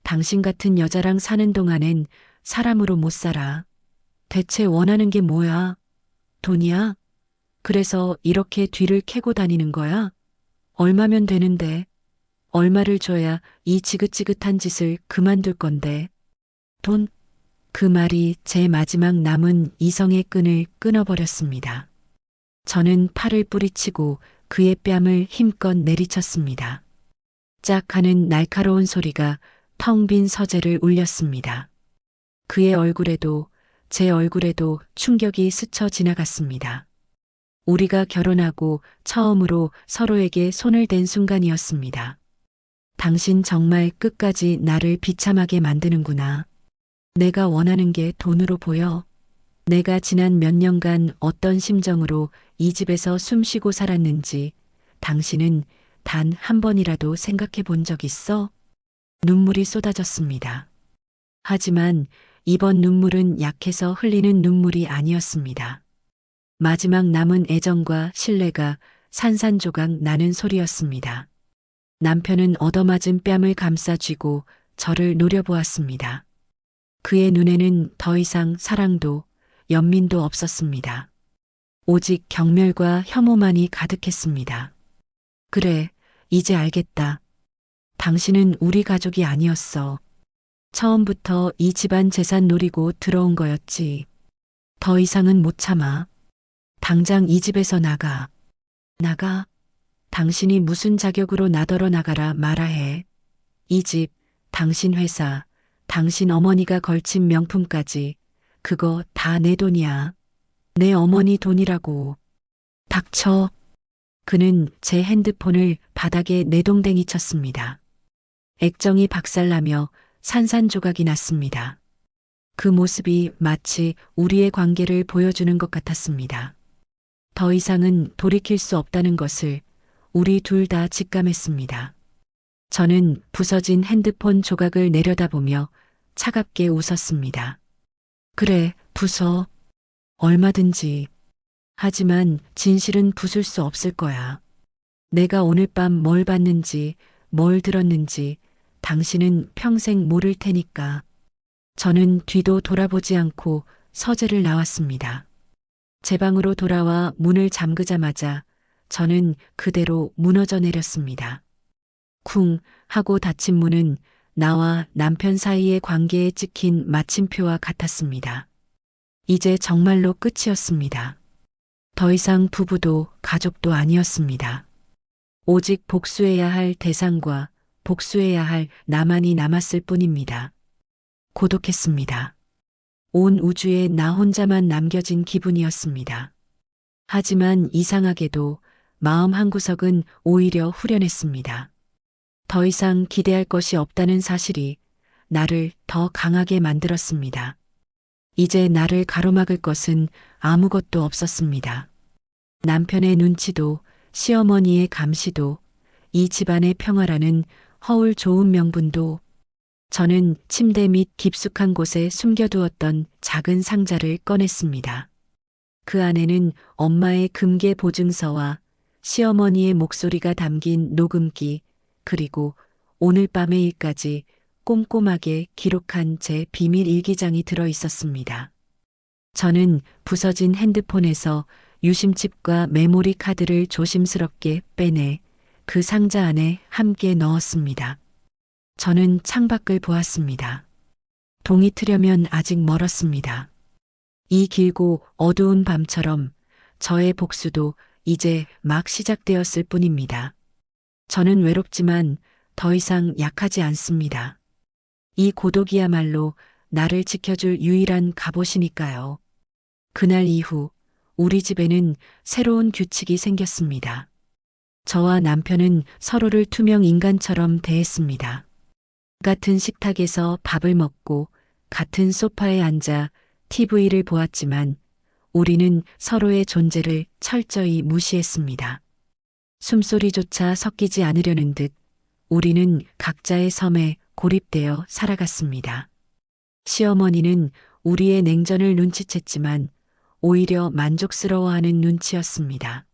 당신 같은 여자랑 사는 동안엔 사람으로 못 살아. 대체 원하는 게 뭐야? 돈이야? 그래서 이렇게 뒤를 캐고 다니는 거야? 얼마면 되는데? 얼마를 줘야 이 지긋지긋한 짓을 그만둘 건데? 돈? 그 말이 제 마지막 남은 이성의 끈을 끊어버렸습니다. 저는 팔을 뿌리치고 그의 뺨을 힘껏 내리쳤습니다. 짝 하는 날카로운 소리가 텅 빈 서재를 울렸습니다. 그의 얼굴에도 제 얼굴에도 충격이 스쳐 지나갔습니다. 우리가 결혼하고 처음으로 서로에게 손을 댄 순간이었습니다. 당신 정말 끝까지 나를 비참하게 만드는구나. 내가 원하는 게 돈으로 보여. 내가 지난 몇 년간 어떤 심정으로 이 집에서 숨 쉬고 살았는지 당신은 단 한 번이라도 생각해 본 적 있어? 눈물이 쏟아졌습니다. 하지만 이번 눈물은 약해서 흘리는 눈물이 아니었습니다. 마지막 남은 애정과 신뢰가 산산조각 나는 소리였습니다. 남편은 얻어맞은 뺨을 감싸 쥐고 저를 노려보았습니다. 그의 눈에는 더 이상 사랑도 연민도 없었습니다. 오직 경멸과 혐오만이 가득했습니다. 그래, 이제 알겠다. 당신은 우리 가족이 아니었어. 처음부터 이 집안 재산 노리고 들어온 거였지. 더 이상은 못 참아. 당장 이 집에서 나가. 나가? 당신이 무슨 자격으로 나더러 나가라 말아 해. 이 집, 당신 회사, 당신 어머니가 걸친 명품까지 그거 다 내 돈이야. 내 어머니 돈이라고. 닥쳐. 그는 제 핸드폰을 바닥에 내동댕이 쳤습니다. 액정이 박살나며 산산조각이 났습니다. 그 모습이 마치 우리의 관계를 보여주는 것 같았습니다. 더 이상은 돌이킬 수 없다는 것을 우리 둘 다 직감했습니다. 저는 부서진 핸드폰 조각을 내려다보며 차갑게 웃었습니다. 그래, 부숴. 얼마든지. 하지만 진실은 부술 수 없을 거야. 내가 오늘 밤 뭘 봤는지, 뭘 들었는지 당신은 평생 모를 테니까. 저는 뒤도 돌아보지 않고 서재를 나왔습니다. 제 방으로 돌아와 문을 잠그자마자 저는 그대로 무너져 내렸습니다. 쿵 하고 닫힌 문은 나와 남편 사이의 관계에 찍힌 마침표와 같았습니다. 이제 정말로 끝이었습니다. 더 이상 부부도 가족도 아니었습니다. 오직 복수해야 할 대상과 복수해야 할 나만이 남았을 뿐입니다. 고독했습니다. 온 우주에 나 혼자만 남겨진 기분이었습니다. 하지만 이상하게도 마음 한구석은 오히려 후련했습니다. 더 이상 기대할 것이 없다는 사실이 나를 더 강하게 만들었습니다. 이제 나를 가로막을 것은 아무것도 없었습니다. 남편의 눈치도 시어머니의 감시도 이 집안의 평화라는 허울 좋은 명분도 저는 침대 밑 깊숙한 곳에 숨겨두었던 작은 상자를 꺼냈습니다. 그 안에는 엄마의 금괴 보증서와 시어머니의 목소리가 담긴 녹음기 그리고 오늘 밤의 일까지 꼼꼼하게 기록한 제 비밀 일기장이 들어 있었습니다. 저는 부서진 핸드폰에서 유심칩과 메모리 카드를 조심스럽게 빼내 그 상자 안에 함께 넣었습니다. 저는 창밖을 보았습니다. 동이 트려면 아직 멀었습니다. 이 길고 어두운 밤처럼 저의 복수도 이제 막 시작되었을 뿐입니다. 저는 외롭지만 더 이상 약하지 않습니다. 이 고독이야말로 나를 지켜줄 유일한 갑옷이니까요. 그날 이후 우리 집에는 새로운 규칙이 생겼습니다. 저와 남편은 서로를 투명 인간처럼 대했습니다. 같은 식탁에서 밥을 먹고 같은 소파에 앉아 TV를 보았지만 우리는 서로의 존재를 철저히 무시했습니다. 숨소리조차 섞이지 않으려는 듯 우리는 각자의 섬에 고립되어 살아갔습니다. 시어머니는 우리의 냉전을 눈치챘지만 오히려 만족스러워하는 눈치였습니다.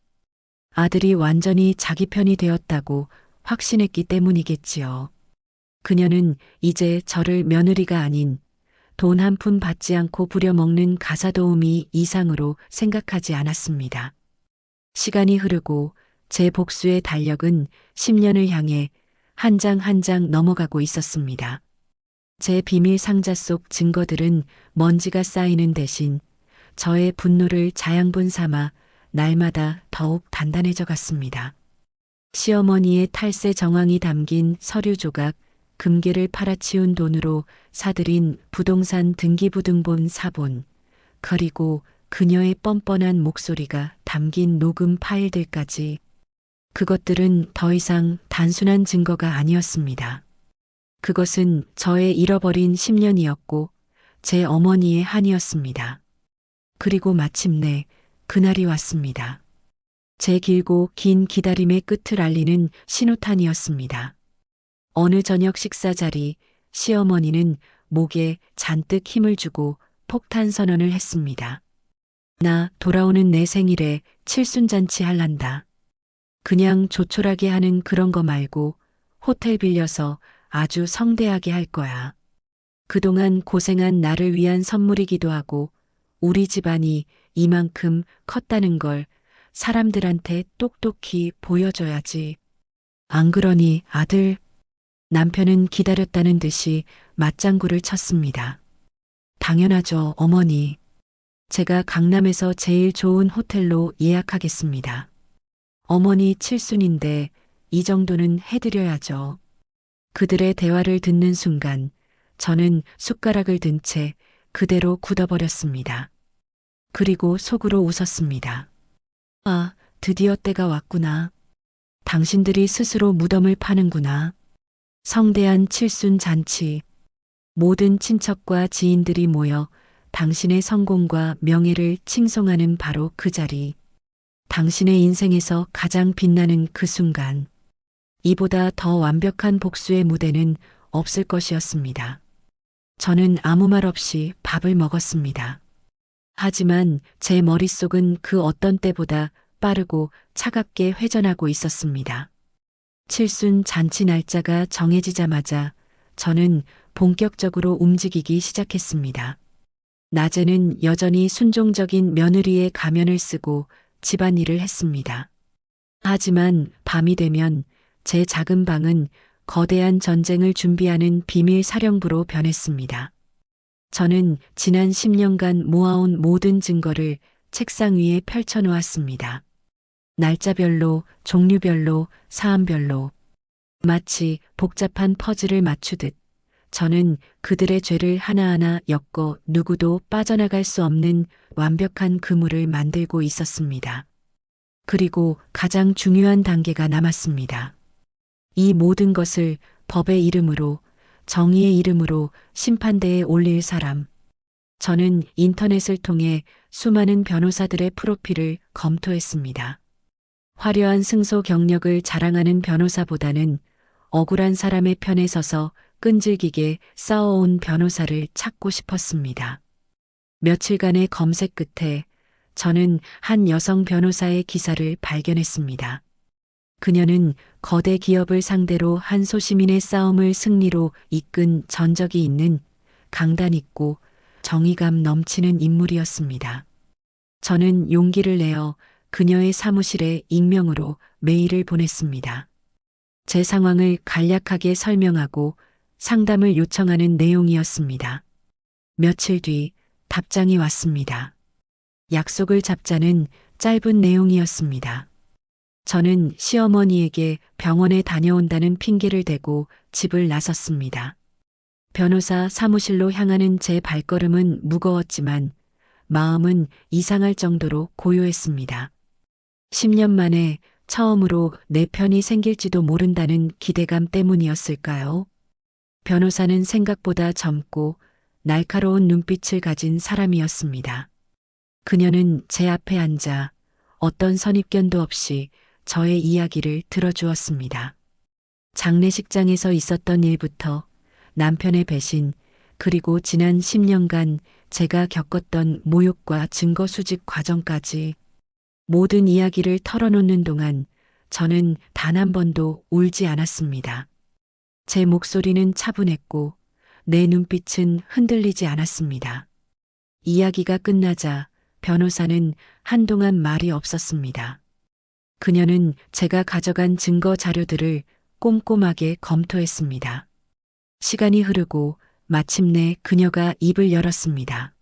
아들이 완전히 자기 편이 되었다고 확신했기 때문이겠지요. 그녀는 이제 저를 며느리가 아닌 돈 한 푼 받지 않고 부려먹는 가사도우미 이상으로 생각하지 않았습니다. 시간이 흐르고 제 복수의 달력은 10년을 향해 한 장 한 장 넘어가고 있었습니다. 제 비밀 상자 속 증거들은 먼지가 쌓이는 대신 저의 분노를 자양분 삼아 날마다 더욱 단단해져 갔습니다. 시어머니의 탈세 정황이 담긴 서류 조각, 금괴를 팔아치운 돈으로 사들인 부동산 등기부등본 사본, 그리고 그녀의 뻔뻔한 목소리가 담긴 녹음 파일들까지 그것들은 더 이상 단순한 증거가 아니었습니다. 그것은 저의 잃어버린 10년이었고 제 어머니의 한이었습니다. 그리고 마침내 그날이 왔습니다. 제 길고 긴 기다림의 끝을 알리는 신호탄이었습니다. 어느 저녁 식사 자리, 시어머니는 목에 잔뜩 힘을 주고 폭탄 선언을 했습니다. 나 돌아오는 내 생일에 칠순잔치 할란다. 그냥 조촐하게 하는 그런 거 말고 호텔 빌려서 아주 성대하게 할 거야. 그동안 고생한 나를 위한 선물이기도 하고 우리 집안이 이만큼 컸다는 걸 사람들한테 똑똑히 보여줘야지. 안 그러니 아들, 남편은 기다렸다는 듯이 맞장구를 쳤습니다. 당연하죠, 어머니. 제가 강남에서 제일 좋은 호텔로 예약하겠습니다. 어머니 칠순인데 이 정도는 해드려야죠. 그들의 대화를 듣는 순간 저는 숟가락을 든 채 그대로 굳어버렸습니다. 그리고 속으로 웃었습니다. 아, 드디어 때가 왔구나. 당신들이 스스로 무덤을 파는구나. 성대한 칠순 잔치. 모든 친척과 지인들이 모여 당신의 성공과 명예를 칭송하는 바로 그 자리. 당신의 인생에서 가장 빛나는 그 순간. 이보다 더 완벽한 복수의 무대는 없을 것이었습니다. 저는 아무 말 없이 밥을 먹었습니다. 하지만 제 머릿속은 그 어떤 때보다 빠르고 차갑게 회전하고 있었습니다. 칠순 잔치 날짜가 정해지자마자 저는 본격적으로 움직이기 시작했습니다. 낮에는 여전히 순종적인 며느리의 가면을 쓰고 집안일을 했습니다. 하지만 밤이 되면 제 작은 방은 거대한 전쟁을 준비하는 비밀 사령부로 변했습니다. 저는 지난 10년간 모아온 모든 증거를 책상 위에 펼쳐놓았습니다. 날짜별로, 종류별로, 사안별로. 마치 복잡한 퍼즐을 맞추듯 저는 그들의 죄를 하나하나 엮어 누구도 빠져나갈 수 없는 완벽한 그물을 만들고 있었습니다. 그리고 가장 중요한 단계가 남았습니다. 이 모든 것을 법의 이름으로, 정의의 이름으로 심판대에 올릴 사람. 저는 인터넷을 통해 수많은 변호사들의 프로필을 검토했습니다. 화려한 승소 경력을 자랑하는 변호사보다는 억울한 사람의 편에 서서 끈질기게 싸워온 변호사를 찾고 싶었습니다. 며칠간의 검색 끝에 저는 한 여성 변호사의 기사를 발견했습니다. 그녀는 거대 기업을 상대로 한 소시민의 싸움을 승리로 이끈 전적이 있는 강단 있고 정의감 넘치는 인물이었습니다. 저는 용기를 내어 그녀의 사무실에 익명으로 메일을 보냈습니다. 제 상황을 간략하게 설명하고 상담을 요청하는 내용이었습니다. 며칠 뒤 답장이 왔습니다. 약속을 잡자는 짧은 내용이었습니다. 저는 시어머니에게 병원에 다녀온다는 핑계를 대고 집을 나섰습니다. 변호사 사무실로 향하는 제 발걸음은 무거웠지만 마음은 이상할 정도로 고요했습니다. 10년 만에 처음으로 내 편이 생길지도 모른다는 기대감 때문이었을까요? 변호사는 생각보다 젊고 날카로운 눈빛을 가진 사람이었습니다. 그녀는 제 앞에 앉아 어떤 선입견도 없이 저의 이야기를 들어주었습니다. 장례식장에서 있었던 일부터 남편의 배신, 그리고 지난 10년간 제가 겪었던 모욕과 증거 수집 과정까지 모든 이야기를 털어놓는 동안 저는 단 한 번도 울지 않았습니다. 제 목소리는 차분했고 내 눈빛은 흔들리지 않았습니다. 이야기가 끝나자 변호사는 한동안 말이 없었습니다. 그녀는 제가 가져간 증거 자료들을 꼼꼼하게 검토했습니다. 시간이 흐르고 마침내 그녀가 입을 열었습니다.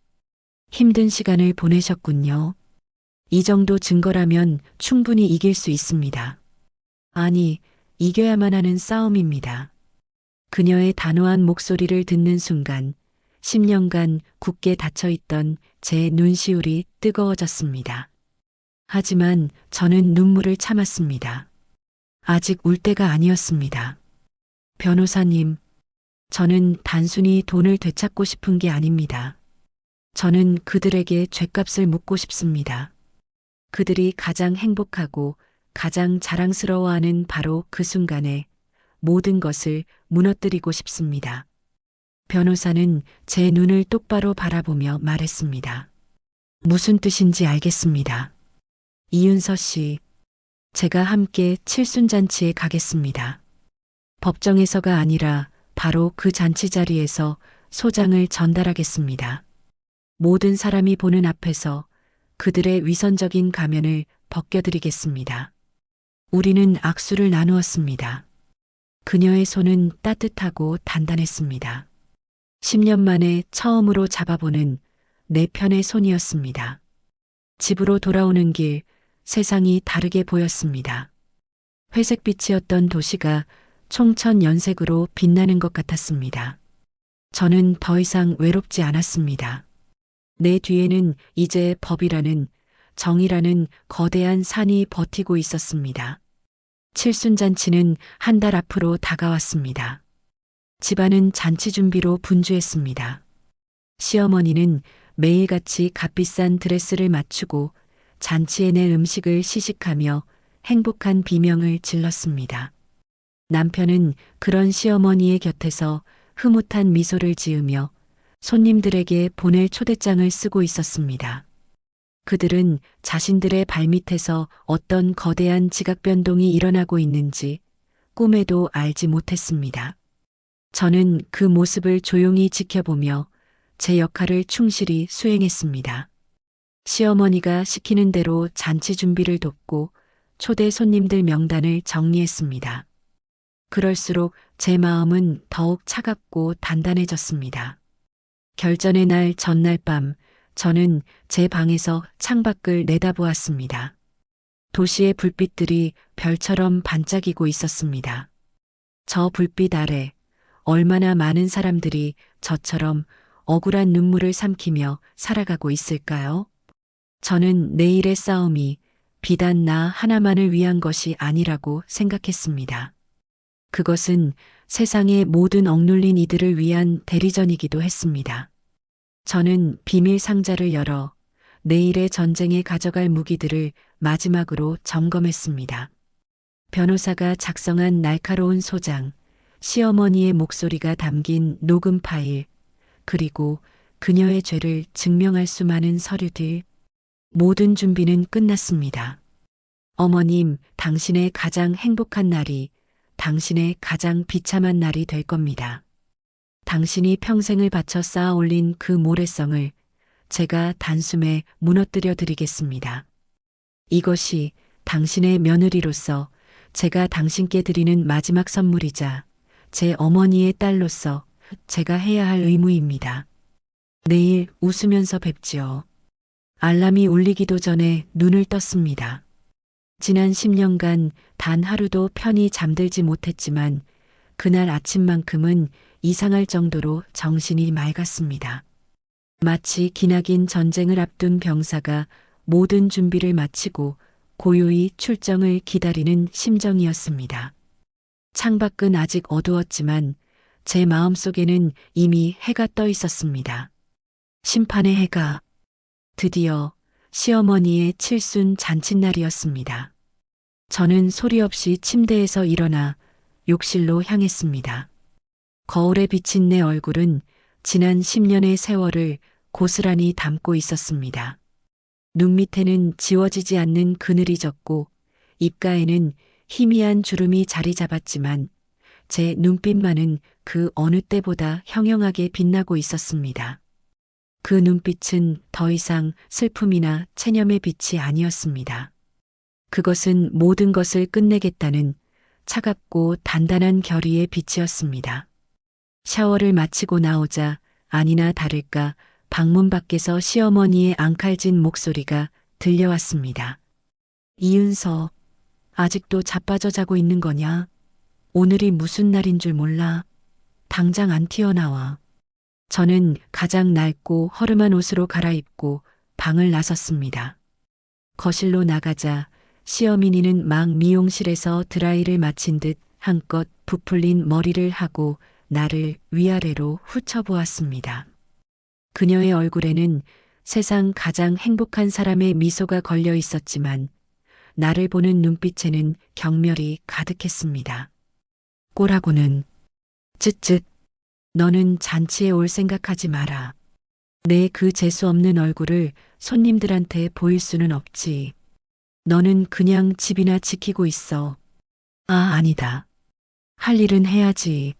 힘든 시간을 보내셨군요. 이 정도 증거라면 충분히 이길 수 있습니다. 아니, 이겨야만 하는 싸움입니다. 그녀의 단호한 목소리를 듣는 순간 10년간 굳게 닫혀있던 제 눈시울이 뜨거워졌습니다. 하지만 저는 눈물을 참았습니다. 아직 울 때가 아니었습니다. 변호사님, 저는 단순히 돈을 되찾고 싶은 게 아닙니다. 저는 그들에게 죗값을 묻고 싶습니다. 그들이 가장 행복하고 가장 자랑스러워하는 바로 그 순간에 모든 것을 무너뜨리고 싶습니다. 변호사는 제 눈을 똑바로 바라보며 말했습니다. 무슨 뜻인지 알겠습니다. 이윤서 씨, 제가 함께 칠순잔치에 가겠습니다. 법정에서가 아니라 바로 그 잔치 자리에서 소장을 전달하겠습니다. 모든 사람이 보는 앞에서 그들의 위선적인 가면을 벗겨드리겠습니다. 우리는 악수를 나누었습니다. 그녀의 손은 따뜻하고 단단했습니다. 10년 만에 처음으로 잡아보는 내 편의 손이었습니다. 집으로 돌아오는 길, 세상이 다르게 보였습니다. 회색빛이었던 도시가 총천연색으로 빛나는 것 같았습니다. 저는 더 이상 외롭지 않았습니다. 내 뒤에는 이제 법이라는, 정의라는 거대한 산이 버티고 있었습니다. 칠순잔치는 한 달 앞으로 다가왔습니다. 집안은 잔치 준비로 분주했습니다. 시어머니는 매일같이 값비싼 드레스를 맞추고 잔치에 낼 음식을 시식하며 행복한 비명을 질렀습니다. 남편은 그런 시어머니의 곁에서 흐뭇한 미소를 지으며 손님들에게 보낼 초대장을 쓰고 있었습니다. 그들은 자신들의 발밑에서 어떤 거대한 지각 변동이 일어나고 있는지 꿈에도 알지 못했습니다. 저는 그 모습을 조용히 지켜보며 제 역할을 충실히 수행했습니다. 시어머니가 시키는 대로 잔치 준비를 돕고 초대 손님들 명단을 정리했습니다. 그럴수록 제 마음은 더욱 차갑고 단단해졌습니다. 결전의 날 전날 밤, 저는 제 방에서 창밖을 내다보았습니다. 도시의 불빛들이 별처럼 반짝이고 있었습니다. 저 불빛 아래 얼마나 많은 사람들이 저처럼 억울한 눈물을 삼키며 살아가고 있을까요? 저는 내일의 싸움이 비단 나 하나만을 위한 것이 아니라고 생각했습니다. 그것은 세상의 모든 억눌린 이들을 위한 대리전이기도 했습니다. 저는 비밀 상자를 열어 내일의 전쟁에 가져갈 무기들을 마지막으로 점검했습니다. 변호사가 작성한 날카로운 소장, 시어머니의 목소리가 담긴 녹음 파일, 그리고 그녀의 죄를 증명할 수많은 서류들. 모든 준비는 끝났습니다. 어머님, 당신의 가장 행복한 날이 당신의 가장 비참한 날이 될 겁니다. 당신이 평생을 바쳐 쌓아 올린 그 모래성을 제가 단숨에 무너뜨려 드리겠습니다. 이것이 당신의 며느리로서 제가 당신께 드리는 마지막 선물이자 제 어머니의 딸로서 제가 해야 할 의무입니다. 내일 웃으면서 뵙지요. 알람이 울리기도 전에 눈을 떴습니다. 지난 10년간 단 하루도 편히 잠들지 못했지만 그날 아침만큼은 이상할 정도로 정신이 맑았습니다. 마치 기나긴 전쟁을 앞둔 병사가 모든 준비를 마치고 고요히 출정을 기다리는 심정이었습니다. 창밖은 아직 어두웠지만 제 마음속에는 이미 해가 떠 있었습니다. 심판의 해가. 드디어 시어머니의 칠순 잔칫날이었습니다. 저는 소리 없이 침대에서 일어나 욕실로 향했습니다. 거울에 비친 내 얼굴은 지난 10년의 세월을 고스란히 담고 있었습니다. 눈 밑에는 지워지지 않는 그늘이 졌고 입가에는 희미한 주름이 자리 잡았지만 제 눈빛만은 그 어느 때보다 형형하게 빛나고 있었습니다. 그 눈빛은 더 이상 슬픔이나 체념의 빛이 아니었습니다. 그것은 모든 것을 끝내겠다는 차갑고 단단한 결의의 빛이었습니다. 샤워를 마치고 나오자 아니나 다를까 방문 밖에서 시어머니의 앙칼진 목소리가 들려왔습니다. 이윤서, 아직도 자빠져 자고 있는 거냐? 오늘이 무슨 날인 줄 몰라. 당장 안 튀어나와. 저는 가장 낡고 허름한 옷으로 갈아입고 방을 나섰습니다. 거실로 나가자 시어머니는 막 미용실에서 드라이를 마친 듯 한껏 부풀린 머리를 하고 나를 위아래로 훑어보았습니다. 그녀의 얼굴에는 세상 가장 행복한 사람의 미소가 걸려 있었지만 나를 보는 눈빛에는 경멸이 가득했습니다. 꼬라고는 쯧쯧 너는 잔치에 올 생각하지 마라. 내 그 재수 없는 얼굴을 손님들한테 보일 수는 없지. 너는 그냥 집이나 지키고 있어. 아, 아니다. 할 일은 해야지.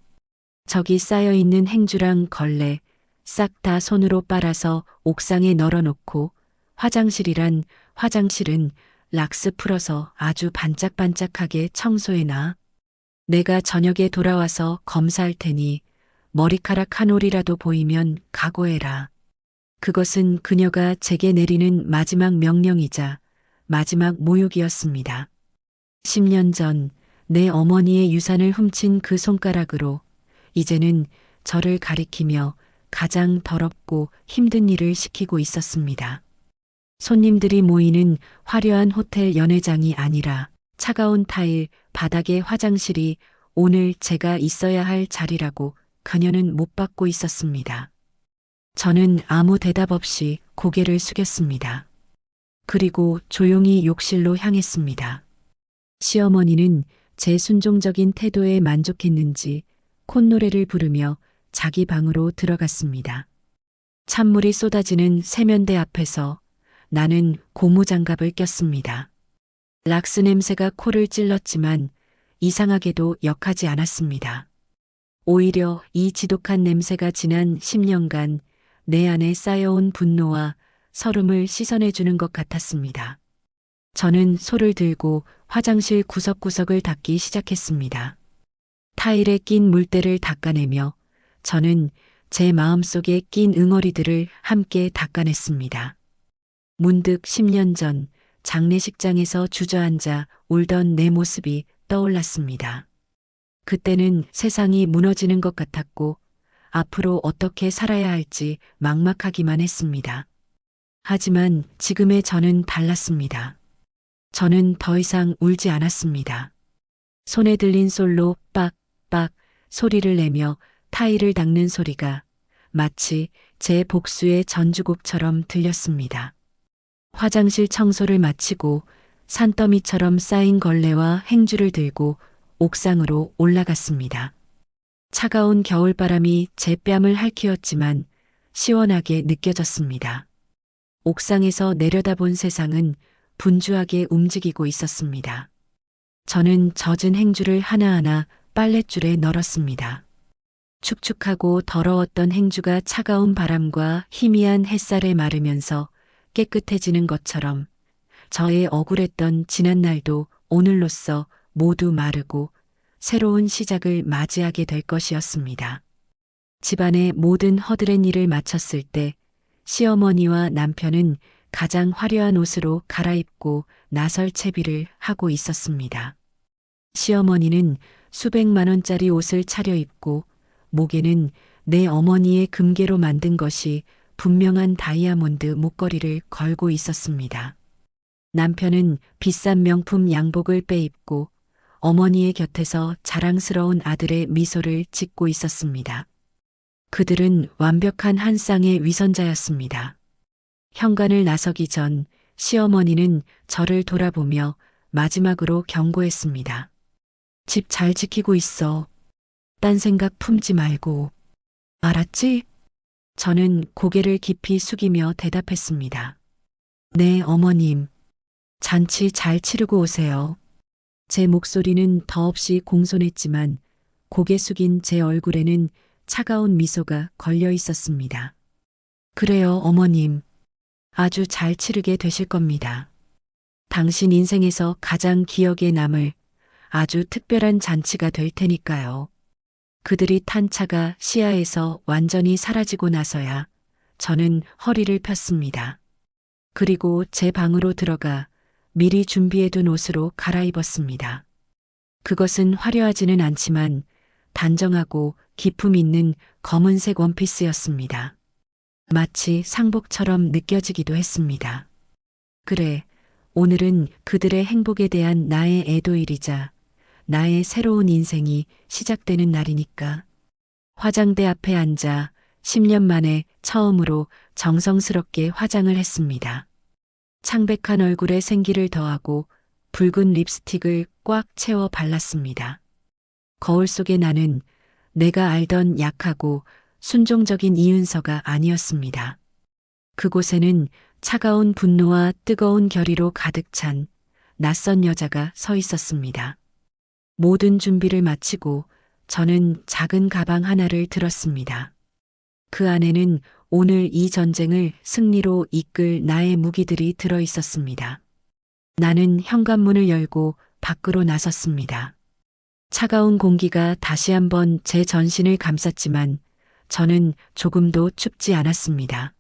저기 쌓여있는 행주랑 걸레 싹 다 손으로 빨아서 옥상에 널어놓고 화장실은 락스 풀어서 아주 반짝반짝하게 청소해놔. 내가 저녁에 돌아와서 검사할 테니 머리카락 한 올이라도 보이면 각오해라. 그것은 그녀가 제게 내리는 마지막 명령이자 마지막 모욕이었습니다. 10년 전 내 어머니의 유산을 훔친 그 손가락으로 이제는 저를 가리키며 가장 더럽고 힘든 일을 시키고 있었습니다. 손님들이 모이는 화려한 호텔 연회장이 아니라 차가운 타일 바닥의 화장실이 오늘 제가 있어야 할 자리라고 그녀는 못 받고 있었습니다. 저는 아무 대답 없이 고개를 숙였습니다. 그리고 조용히 욕실로 향했습니다. 시어머니는 제 순종적인 태도에 만족했는지 콧노래를 부르며 자기 방으로 들어갔습니다. 찬물이 쏟아지는 세면대 앞에서 나는 고무장갑을 꼈습니다. 락스 냄새가 코를 찔렀지만 이상하게도 역하지 않았습니다. 오히려 이 지독한 냄새가 지난 10년간 내 안에 쌓여온 분노와 서름을 씻어내주는 것 같았습니다. 저는 소를 들고 화장실 구석구석을 닦기 시작했습니다. 타일에 낀 물때를 닦아내며 저는 제 마음속에 낀 응어리들을 함께 닦아냈습니다. 문득 10년 전 장례식장에서 주저앉아 울던 내 모습이 떠올랐습니다. 그때는 세상이 무너지는 것 같았고 앞으로 어떻게 살아야 할지 막막하기만 했습니다. 하지만 지금의 저는 달랐습니다. 저는 더 이상 울지 않았습니다. 손에 들린 솔로 빡빡 소리를 내며 타일을 닦는 소리가 마치 제 복수의 전주곡처럼 들렸습니다. 화장실 청소를 마치고 산더미처럼 쌓인 걸레와 행주를 들고 옥상으로 올라갔습니다. 차가운 겨울바람이 제 뺨을 핥히었지만 시원하게 느껴졌습니다. 옥상에서 내려다본 세상은 분주하게 움직이고 있었습니다. 저는 젖은 행주를 하나하나 빨랫줄에 널었습니다. 축축하고 더러웠던 행주가 차가운 바람과 희미한 햇살에 마르면서 깨끗해지는 것처럼 저의 억울했던 지난날도 오늘로써 모두 마르고 새로운 시작을 맞이하게 될 것이었습니다. 집안의 모든 허드렛 일을 마쳤을 때 시어머니와 남편은 가장 화려한 옷으로 갈아입고 나설 채비를 하고 있었습니다. 시어머니는 수백만 원짜리 옷을 차려입고 목에는 내 어머니의 금괴로 만든 것이 분명한 다이아몬드 목걸이를 걸고 있었습니다. 남편은 비싼 명품 양복을 빼입고 어머니의 곁에서 자랑스러운 아들의 미소를 짓고 있었습니다. 그들은 완벽한 한 쌍의 위선자였습니다. 현관을 나서기 전 시어머니는 저를 돌아보며 마지막으로 경고했습니다. 집 잘 지키고 있어. 딴 생각 품지 말고. 알았지? 저는 고개를 깊이 숙이며 대답했습니다. 네, 어머님. 잔치 잘 치르고 오세요. 제 목소리는 더없이 공손했지만 고개 숙인 제 얼굴에는 차가운 미소가 걸려 있었습니다. 그래요, 어머님. 아주 잘 치르게 되실 겁니다. 당신 인생에서 가장 기억에 남을 아주 특별한 잔치가 될 테니까요. 그들이 탄 차가 시야에서 완전히 사라지고 나서야 저는 허리를 폈습니다. 그리고 제 방으로 들어가 미리 준비해둔 옷으로 갈아입었습니다. 그것은 화려하지는 않지만 단정하고 기품 있는 검은색 원피스였습니다. 마치 상복처럼 느껴지기도 했습니다. 그래, 오늘은 그들의 행복에 대한 나의 애도일이자 나의 새로운 인생이 시작되는 날이니까. 화장대 앞에 앉아 10년 만에 처음으로 정성스럽게 화장을 했습니다. 창백한 얼굴에 생기를 더하고 붉은 립스틱을 꽉 채워 발랐습니다. 거울 속의 나는 내가 알던 약하고 순종적인 이윤서가 아니었습니다. 그곳에는 차가운 분노와 뜨거운 결의로 가득 찬 낯선 여자가 서 있었습니다. 모든 준비를 마치고 저는 작은 가방 하나를 들었습니다. 그 안에는 오늘 이 전쟁을 승리로 이끌 나의 무기들이 들어 있었습니다. 나는 현관문을 열고 밖으로 나섰습니다. 차가운 공기가 다시 한번 제 전신을 감쌌지만 저는 조금도 춥지 않았습니다.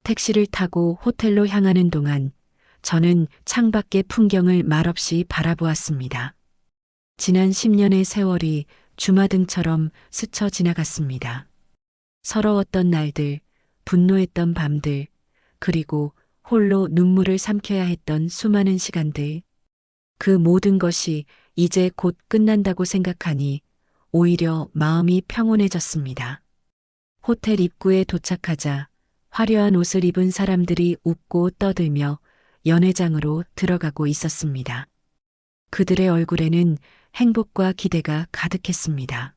택시를 타고 호텔로 향하는 동안 저는 창밖의 풍경을 말없이 바라보았습니다. 지난 10년의 세월이 주마등처럼 스쳐 지나갔습니다. 서러웠던 날들, 분노했던 밤들, 그리고 홀로 눈물을 삼켜야 했던 수많은 시간들. 그 모든 것이 이제 곧 끝난다고 생각하니 오히려 마음이 평온해졌습니다. 호텔 입구에 도착하자 화려한 옷을 입은 사람들이 웃고 떠들며 연회장으로 들어가고 있었습니다. 그들의 얼굴에는 행복과 기대가 가득했습니다.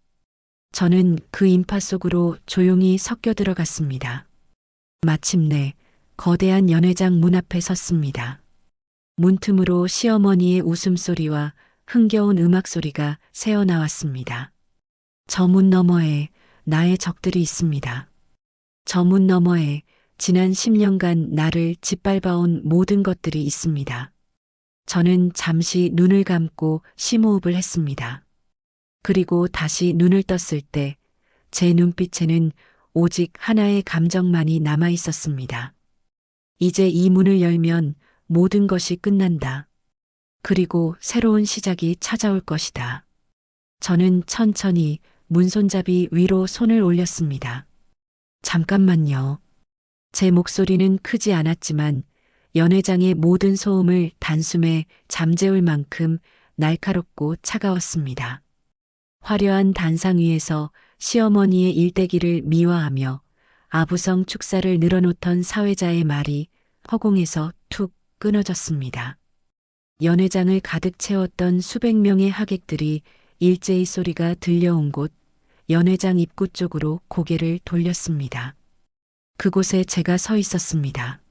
저는 그 인파 속으로 조용히 섞여 들어갔습니다. 마침내 거대한 연회장 문 앞에 섰습니다. 문틈으로 시어머니의 웃음소리와 흥겨운 음악소리가 새어나왔습니다. 저 문 너머에 나의 적들이 있습니다. 저 문 너머에 지난 10년간 나를 짓밟아온 모든 것들이 있습니다. 저는 잠시 눈을 감고 심호흡을 했습니다. 그리고 다시 눈을 떴을 때 제 눈빛에는 오직 하나의 감정만이 남아 있었습니다. 이제 이 문을 열면 모든 것이 끝난다. 그리고 새로운 시작이 찾아올 것이다. 저는 천천히 문손잡이 위로 손을 올렸습니다. 잠깐만요. 제 목소리는 크지 않았지만 연회장의 모든 소음을 단숨에 잠재울 만큼 날카롭고 차가웠습니다. 화려한 단상 위에서 시어머니의 일대기를 미화하며 아부성 축사를 늘어놓던 사회자의 말이 허공에서 툭 끊어졌습니다. 연회장을 가득 채웠던 수백 명의 하객들이 일제히 소리가 들려온 곳 연회장 입구 쪽으로 고개를 돌렸습니다. 그곳에 제가 서 있었습니다.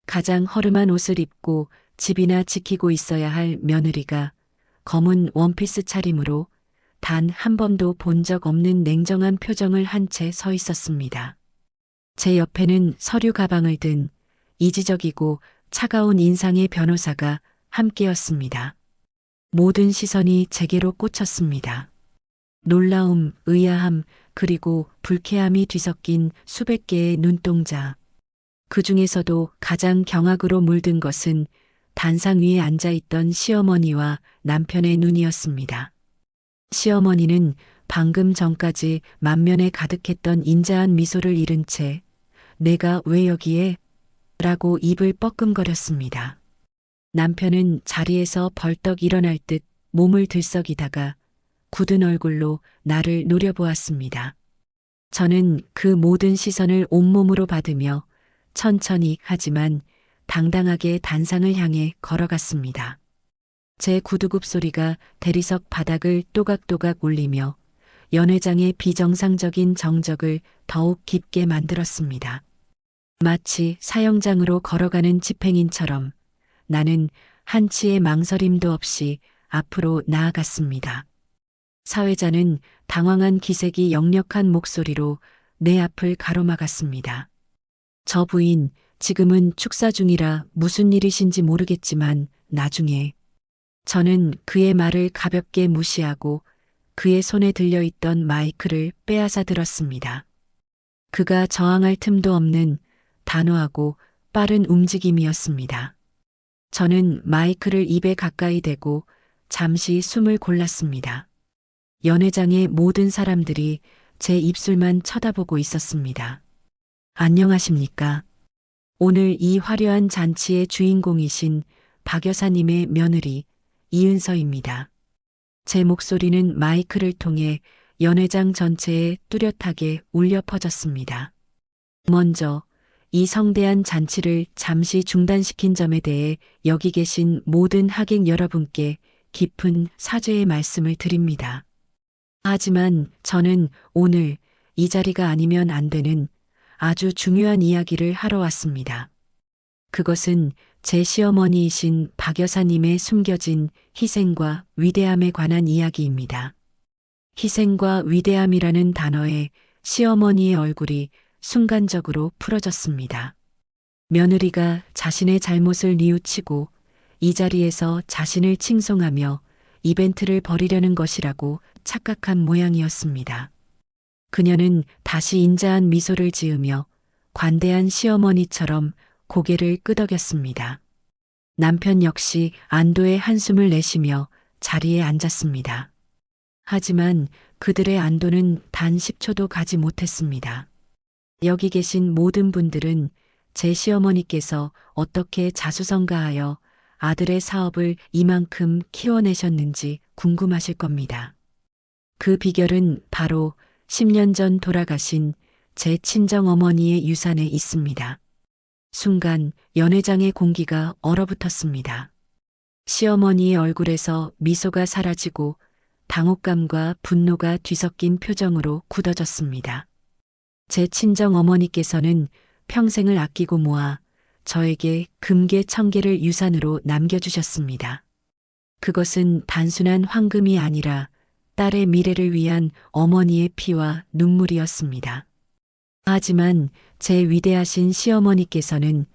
가장 허름한 옷을 입고 집이나 지키고 있어야 할 며느리가 검은 원피스 차림으로 단 한 번도 본 적 없는 냉정한 표정을 한 채 서 있었습니다. 제 옆에는 서류 가방을 든 이지적이고 차가운 인상의 변호사가 함께였습니다. 모든 시선이 제게로 꽂혔습니다. 놀라움, 의아함, 그리고 불쾌함이 뒤섞인 수백 개의 눈동자. 그 중에서도 가장 경악으로 물든 것은 단상 위에 앉아있던 시어머니와 남편의 눈이었습니다. 시어머니는 방금 전까지 만면에 가득했던 인자한 미소를 잃은 채 내가 왜 여기에? 라고 입을 뻐끔거렸습니다. 남편은 자리에서 벌떡 일어날 듯 몸을 들썩이다가 굳은 얼굴로 나를 노려보았습니다. 저는 그 모든 시선을 온몸으로 받으며 천천히 하지만 당당하게 단상을 향해 걸어갔습니다. 제 구두굽 소리가 대리석 바닥을 또각또각 울리며 연회장의 비정상적인 정적을 더욱 깊게 만들었습니다. 마치 사형장으로 걸어가는 집행인처럼 나는 한치의 망설임도 없이 앞으로 나아갔습니다. 사회자는 당황한 기색이 역력한 목소리로 내 앞을 가로막았습니다. 저 부인, 지금은 축사 중이라 무슨 일이신지 모르겠지만 나중에. 저는 그의 말을 가볍게 무시하고 그의 손에 들려있던 마이크를 빼앗아 들었습니다. 그가 저항할 틈도 없는 단호하고 빠른 움직임이었습니다. 저는 마이크를 입에 가까이 대고 잠시 숨을 골랐습니다. 연회장의 모든 사람들이 제 입술만 쳐다보고 있었습니다. 안녕하십니까? 오늘 이 화려한 잔치의 주인공이신 박 여사님의 며느리 이은서입니다. 제 목소리는 마이크를 통해 연회장 전체에 뚜렷하게 울려 퍼졌습니다. 먼저 이 성대한 잔치를 잠시 중단시킨 점에 대해 여기 계신 모든 하객 여러분께 깊은 사죄의 말씀을 드립니다. 하지만 저는 오늘 이 자리가 아니면 안 되는 아주 중요한 이야기를 하러 왔습니다. 그것은 제 시어머니이신 박 여사님의 숨겨진 희생과 위대함에 관한 이야기입니다. 희생과 위대함이라는 단어에 시어머니의 얼굴이 순간적으로 풀어졌습니다. 며느리가 자신의 잘못을 뉘우치고 이 자리에서 자신을 칭송하며 이벤트를 벌이려는 것이라고 착각한 모양이었습니다. 그녀는 다시 인자한 미소를 지으며 관대한 시어머니처럼 고개를 끄덕였습니다. 남편 역시 안도의 한숨을 내쉬며 자리에 앉았습니다. 하지만 그들의 안도는 단 10초도 가지 못했습니다. 여기 계신 모든 분들은 제 시어머니께서 어떻게 자수성가하여 아들의 사업을 이만큼 키워내셨는지 궁금하실 겁니다. 그 비결은 바로 10년 전 돌아가신 제 친정어머니의 유산에 있습니다. 순간 연회장의 공기가 얼어붙었습니다. 시어머니의 얼굴에서 미소가 사라지고 당혹감과 분노가 뒤섞인 표정으로 굳어졌습니다. 제 친정어머니께서는 평생을 아끼고 모아 저에게 금괴 1000개를 유산으로 남겨주셨습니다. 그것은 단순한 황금이 아니라 딸의 미래를 위한 어머니의 피와 눈물이었습니다. 하지만 제 위대하신 시어머니께서는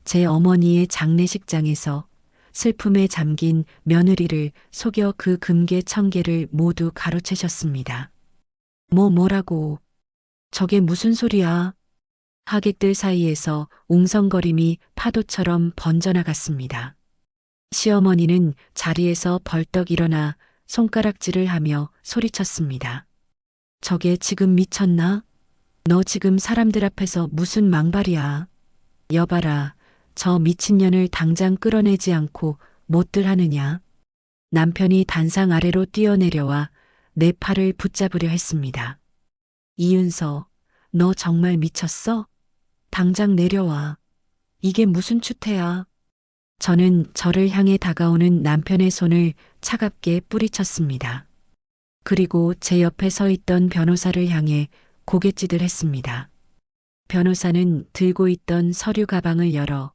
제 어머니의 장례식장에서 슬픔에 잠긴 며느리를 속여 그 금괴 1000개를 모두 가로채셨습니다. 뭐라고? 저게 무슨 소리야? 하객들 사이에서 웅성거림이 파도처럼 번져나갔습니다. 시어머니는 자리에서 벌떡 일어나 손가락질을 하며 소리쳤습니다. 저게 지금 미쳤나? 너 지금 사람들 앞에서 무슨 망발이야? 여봐라, 저 미친년을 당장 끌어내지 않고 못들 하느냐? 남편이 단상 아래로 뛰어내려와 내 팔을 붙잡으려 했습니다. 이윤서, 너 정말 미쳤어? 당장 내려와. 이게 무슨 추태야? 저는 저를 향해 다가오는 남편의 손을 차갑게 뿌리쳤습니다. 그리고 제 옆에 서 있던 변호사를 향해 고갯짓을 했습니다. 변호사는 들고 있던 서류 가방을 열어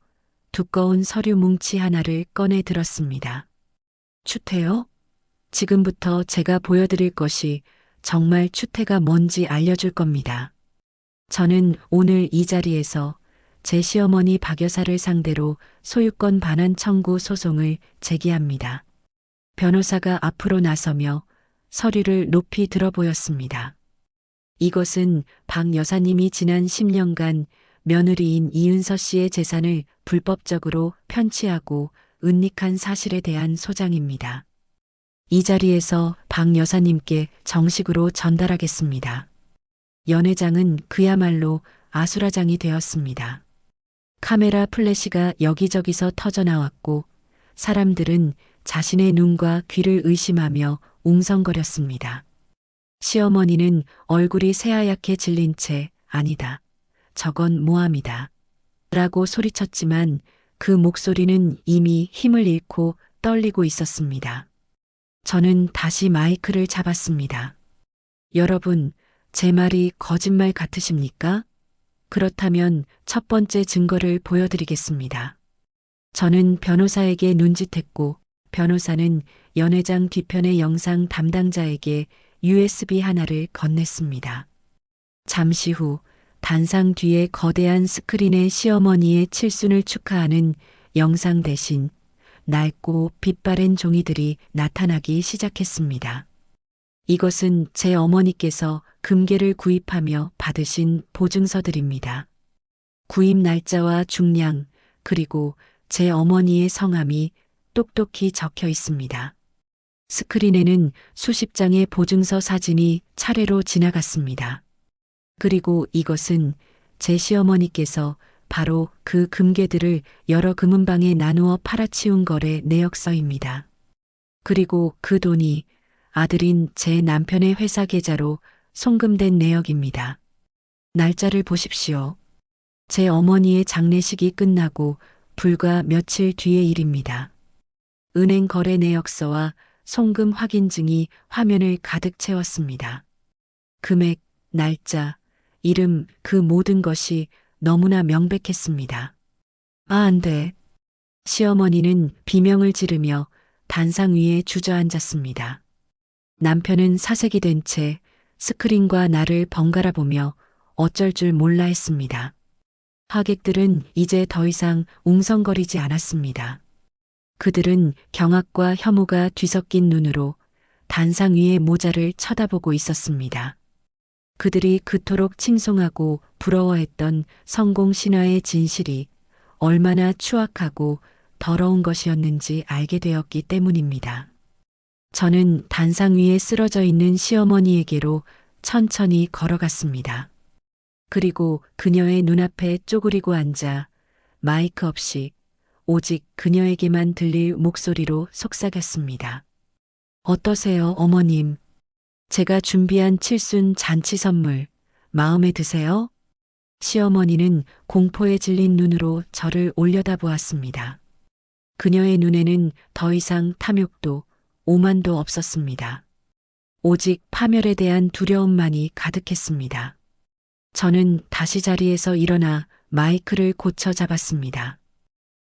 두꺼운 서류 뭉치 하나를 꺼내 들었습니다. 추태요? 지금부터 제가 보여드릴 것이 정말 추태가 뭔지 알려줄 겁니다. 저는 오늘 이 자리에서 제 시어머니 박 여사를 상대로 소유권 반환 청구 소송을 제기합니다. 변호사가 앞으로 나서며 서류를 높이 들어 보였습니다. 이것은 박 여사님이 지난 10년간 며느리인 이윤서 씨의 재산을 불법적으로 편취하고 은닉한 사실에 대한 소장입니다. 이 자리에서 박 여사님께 정식으로 전달하겠습니다. 연회장은 그야말로 아수라장이 되었습니다. 카메라 플래시가 여기저기서 터져나왔고 사람들은 자신의 눈과 귀를 의심하며 웅성거렸습니다. 시어머니는 얼굴이 새하얗게 질린 채 아니다. 저건 모함이다. 라고 소리쳤지만 그 목소리는 이미 힘을 잃고 떨리고 있었습니다. 저는 다시 마이크를 잡았습니다. 여러분, 제 말이 거짓말 같으십니까? 그렇다면 첫 번째 증거를 보여드리겠습니다. 저는 변호사에게 눈짓했고 변호사는 연회장 뒤편의 영상 담당자에게 USB 하나를 건넸습니다. 잠시 후 단상 뒤에 거대한 스크린에 시어머니의 칠순을 축하하는 영상 대신 낡고 빛바랜 종이들이 나타나기 시작했습니다. 이것은 제 어머니께서 금괴를 구입하며 받으신 보증서들입니다. 구입 날짜와 중량, 그리고 제 어머니의 성함이 똑똑히 적혀 있습니다. 스크린에는 수십 장의 보증서 사진이 차례로 지나갔습니다. 그리고 이것은 제 시어머니께서 바로 그 금괴들을 여러 금은방에 나누어 팔아치운 거래 내역서입니다. 그리고 그 돈이 아들인 제 남편의 회사 계좌로 송금된 내역입니다. 날짜를 보십시오. 제 어머니의 장례식이 끝나고 불과 며칠 뒤의 일입니다. 은행 거래 내역서와 송금 확인증이 화면을 가득 채웠습니다. 금액, 날짜, 이름, 그 모든 것이 너무나 명백했습니다. 아, 안 돼. 시어머니는 비명을 지르며 단상 위에 주저앉았습니다. 남편은 사색이 된 채 스크린과 나를 번갈아 보며 어쩔 줄 몰라 했습니다. 하객들은 이제 더 이상 웅성거리지 않았습니다. 그들은 경악과 혐오가 뒤섞인 눈으로 단상 위의 모자를 쳐다보고 있었습니다. 그들이 그토록 칭송하고 부러워했던 성공 신화의 진실이 얼마나 추악하고 더러운 것이었는지 알게 되었기 때문입니다. 저는 단상 위에 쓰러져 있는 시어머니에게로 천천히 걸어갔습니다. 그리고 그녀의 눈앞에 쪼그리고 앉아 마이크 없이 오직 그녀에게만 들릴 목소리로 속삭였습니다. 어떠세요, 어머님? 제가 준비한 칠순 잔치 선물 마음에 드세요? 시어머니는 공포에 질린 눈으로 저를 올려다보았습니다. 그녀의 눈에는 더 이상 탐욕도 오만도 없었습니다. 오직 파멸에 대한 두려움만이 가득했습니다. 저는 다시 자리에서 일어나 마이크를 고쳐 잡았습니다.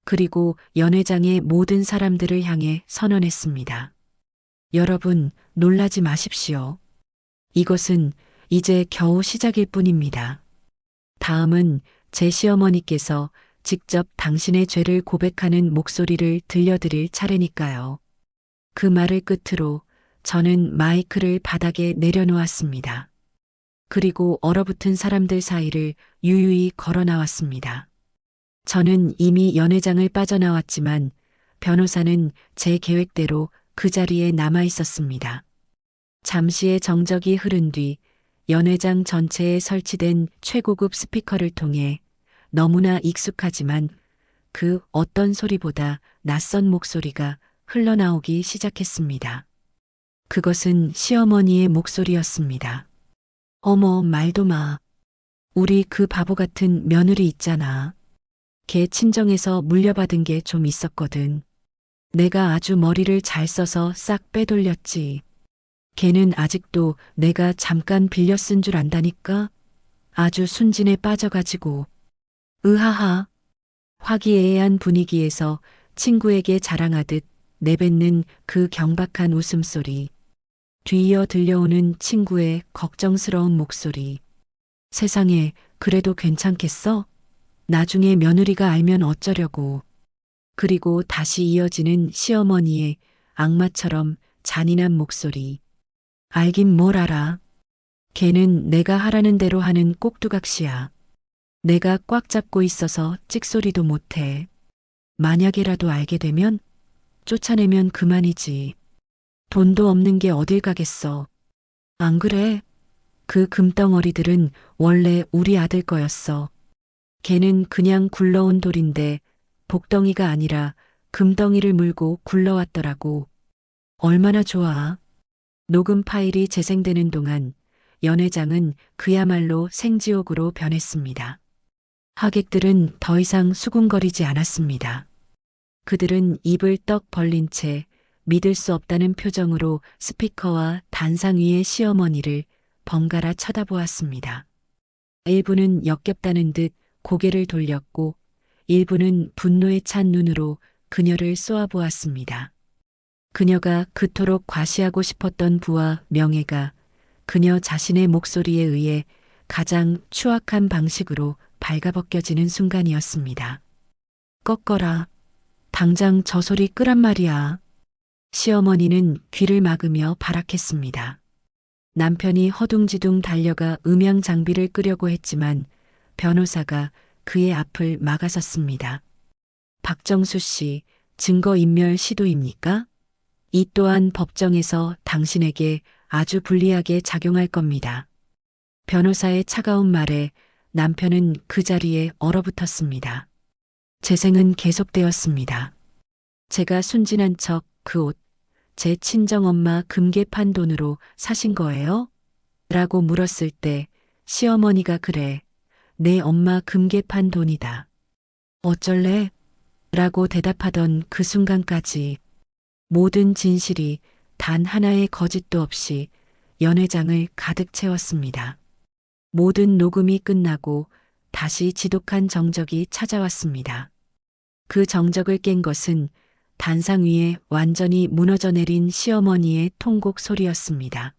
그리고 연회장의 모든 사람들을 향해 선언했습니다. 여러분, 놀라지 마십시오. 이것은 이제 겨우 시작일 뿐입니다. 다음은 제 시어머니께서 직접 당신의 죄를 고백하는 목소리를 들려드릴 차례니까요. 그 말을 끝으로 저는 마이크를 바닥에 내려놓았습니다. 그리고 얼어붙은 사람들 사이를 유유히 걸어 나왔습니다. 저는 이미 연회장을 빠져나왔지만 변호사는 제 계획대로 그 자리에 남아 있었습니다. 잠시의 정적이 흐른 뒤 연회장 전체에 설치된 최고급 스피커를 통해 너무나 익숙하지만 그 어떤 소리보다 낯선 목소리가 흘러나오기 시작했습니다. 그것은 시어머니의 목소리였습니다. 어머, 말도 마. 우리 그 바보 같은 며느리 있잖아. 걔 친정에서 물려받은 게 좀 있었거든. 내가 아주 머리를 잘 써서 싹 빼돌렸지. 걔는 아직도 내가 잠깐 빌려 쓴 줄 안다니까? 아주 순진에 빠져가지고. 으하하. 화기애애한 분위기에서 친구에게 자랑하듯 내뱉는 그 경박한 웃음소리. 뒤이어 들려오는 친구의 걱정스러운 목소리. 세상에, 그래도 괜찮겠어? 나중에 며느리가 알면 어쩌려고. 그리고 다시 이어지는 시어머니의 악마처럼 잔인한 목소리. 알긴 뭘 알아. 걔는 내가 하라는 대로 하는 꼭두각시야. 내가 꽉 잡고 있어서 찍소리도 못해. 만약에라도 알게 되면 쫓아내면 그만이지. 돈도 없는 게 어딜 가겠어. 안 그래? 그 금덩어리들은 원래 우리 아들 거였어. 걔는 그냥 굴러온 돌인데 복덩이가 아니라 금덩이를 물고 굴러왔더라고. 얼마나 좋아. 녹음 파일이 재생되는 동안 연회장은 그야말로 생지옥으로 변했습니다. 하객들은 더 이상 수군거리지 않았습니다. 그들은 입을 떡 벌린 채 믿을 수 없다는 표정으로 스피커와 단상 위의 시어머니를 번갈아 쳐다보았습니다. 일부는 역겹다는 듯 고개를 돌렸고 일부는 분노에 찬 눈으로 그녀를 쏘아보았습니다. 그녀가 그토록 과시하고 싶었던 부와 명예가 그녀 자신의 목소리에 의해 가장 추악한 방식으로 발가벗겨지는 순간이었습니다. 꺾어라. 당장 저 소리 끄란 말이야. 시어머니는 귀를 막으며 발악했습니다. 남편이 허둥지둥 달려가 음향 장비를 끄려고 했지만 변호사가 그의 앞을 막아섰습니다. 박정수 씨, 증거인멸 시도입니까? 이 또한 법정에서 당신에게 아주 불리하게 작용할 겁니다. 변호사의 차가운 말에 남편은 그 자리에 얼어붙었습니다. 재생은 계속되었습니다. 제가 순진한 척 그 옷, 제 친정엄마 금괴판 돈으로 사신 거예요? 라고 물었을 때 시어머니가 그래. 내 엄마 금괴판 돈이다. 어쩔래? 라고 대답하던 그 순간까지 모든 진실이 단 하나의 거짓도 없이 연회장을 가득 채웠습니다. 모든 녹음이 끝나고 다시 지독한 정적이 찾아왔습니다. 그 정적을 깬 것은 단상 위에 완전히 무너져 내린 시어머니의 통곡 소리였습니다.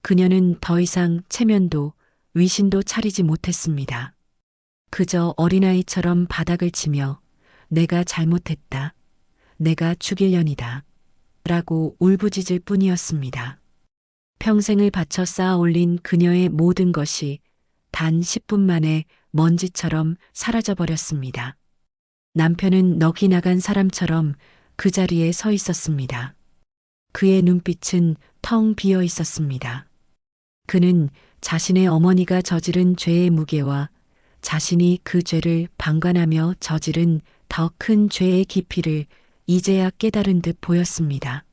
그녀는 더 이상 체면도 위신도 차리지 못했습니다. 그저 어린아이처럼 바닥을 치며 내가 잘못했다. 내가 죽일년이다. 라고 울부짖을 뿐이었습니다. 평생을 바쳐 쌓아 올린 그녀의 모든 것이 단 10분 만에 먼지처럼 사라져 버렸습니다. 남편은 넋이 나간 사람처럼 그 자리에 서 있었습니다. 그의 눈빛은 텅 비어 있었습니다. 그는 자신의 어머니가 저지른 죄의 무게와 자신이 그 죄를 방관하며 저지른 더 큰 죄의 깊이를 이제야 깨달은 듯 보였습니다.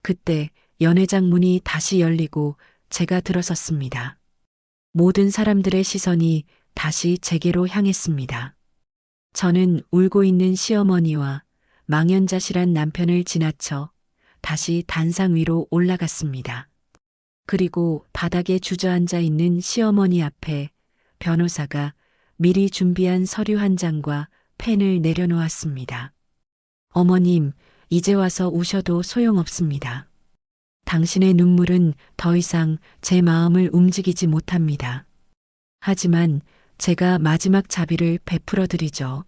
그때 연회장 문이 다시 열리고 제가 들어섰습니다. 모든 사람들의 시선이 다시 제게로 향했습니다. 저는 울고 있는 시어머니와 망연자실한 남편을 지나쳐 다시 단상 위로 올라갔습니다. 그리고 바닥에 주저앉아 있는 시어머니 앞에 변호사가 미리 준비한 서류 한 장과 펜을 내려놓았습니다. 어머님, 이제 와서 우셔도 소용없습니다. 당신의 눈물은 더 이상 제 마음을 움직이지 못합니다. 하지만 제가 마지막 자비를 베풀어 드리죠.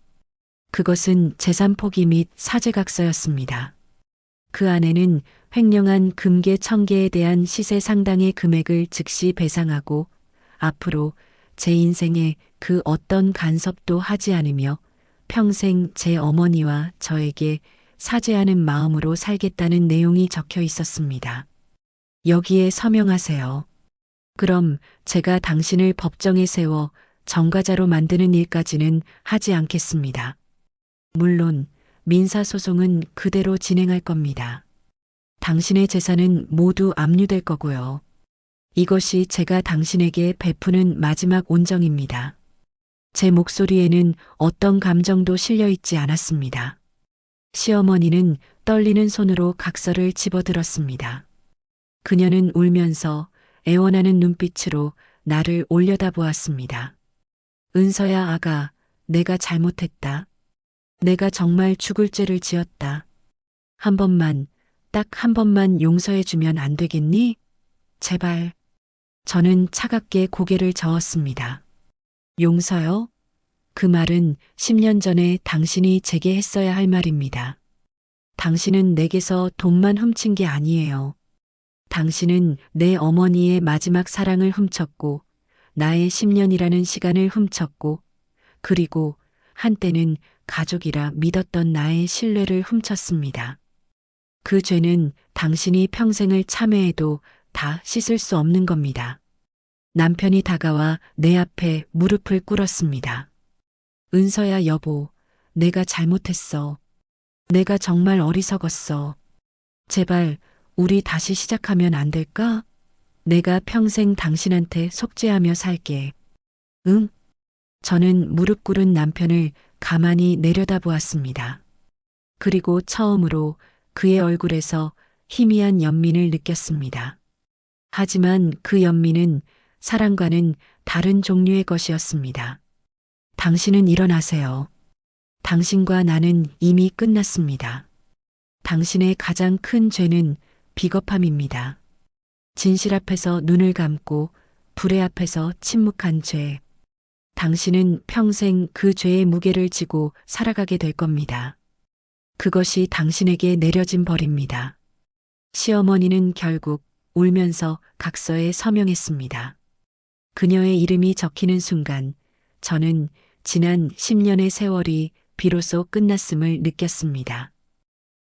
그것은 재산 포기 및 사죄각서였습니다. 그 안에는 횡령한 금괴 1000개에 대한 시세 상당의 금액을 즉시 배상하고 앞으로 제 인생에 그 어떤 간섭도 하지 않으며 평생 제 어머니와 저에게 사죄하는 마음으로 살겠다는 내용이 적혀 있었습니다. 여기에 서명하세요. 그럼 제가 당신을 법정에 세워 전과자로 만드는 일까지는 하지 않겠습니다. 물론 민사소송은 그대로 진행할 겁니다. 당신의 재산은 모두 압류될 거고요. 이것이 제가 당신에게 베푸는 마지막 온정입니다. 제 목소리에는 어떤 감정도 실려 있지 않았습니다. 시어머니는 떨리는 손으로 각서를 집어들었습니다. 그녀는 울면서 애원하는 눈빛으로 나를 올려다보았습니다. 은서야 아가, 내가 잘못했다. 내가 정말 죽을 죄를 지었다. 한 번만, 딱 한 번만 용서해주면 안 되겠니? 제발. 저는 차갑게 고개를 저었습니다. 용서요? 그 말은 10년 전에 당신이 제게 했어야 할 말입니다. 당신은 내게서 돈만 훔친 게 아니에요. 당신은 내 어머니의 마지막 사랑을 훔쳤고, 나의 10년이라는 시간을 훔쳤고, 그리고 한때는 가족이라 믿었던 나의 신뢰를 훔쳤습니다. 그 죄는 당신이 평생을 참회해도 다 씻을 수 없는 겁니다. 남편이 다가와 내 앞에 무릎을 꿇었습니다. 은서야 여보, 내가 잘못했어. 내가 정말 어리석었어. 제발 우리 다시 시작하면 안 될까? 내가 평생 당신한테 속죄하며 살게. 응? 저는 무릎 꿇은 남편을 가만히 내려다보았습니다. 그리고 처음으로 그의 얼굴에서 희미한 연민을 느꼈습니다. 하지만 그 연민은 사랑과는 다른 종류의 것이었습니다. 당신은 일어나세요. 당신과 나는 이미 끝났습니다. 당신의 가장 큰 죄는 비겁함입니다. 진실 앞에서 눈을 감고 불의 앞에서 침묵한 죄. 당신은 평생 그 죄의 무게를 지고 살아가게 될 겁니다. 그것이 당신에게 내려진 벌입니다. 시어머니는 결국 울면서 각서에 서명했습니다. 그녀의 이름이 적히는 순간 저는 지난 10년의 세월이 비로소 끝났음을 느꼈습니다.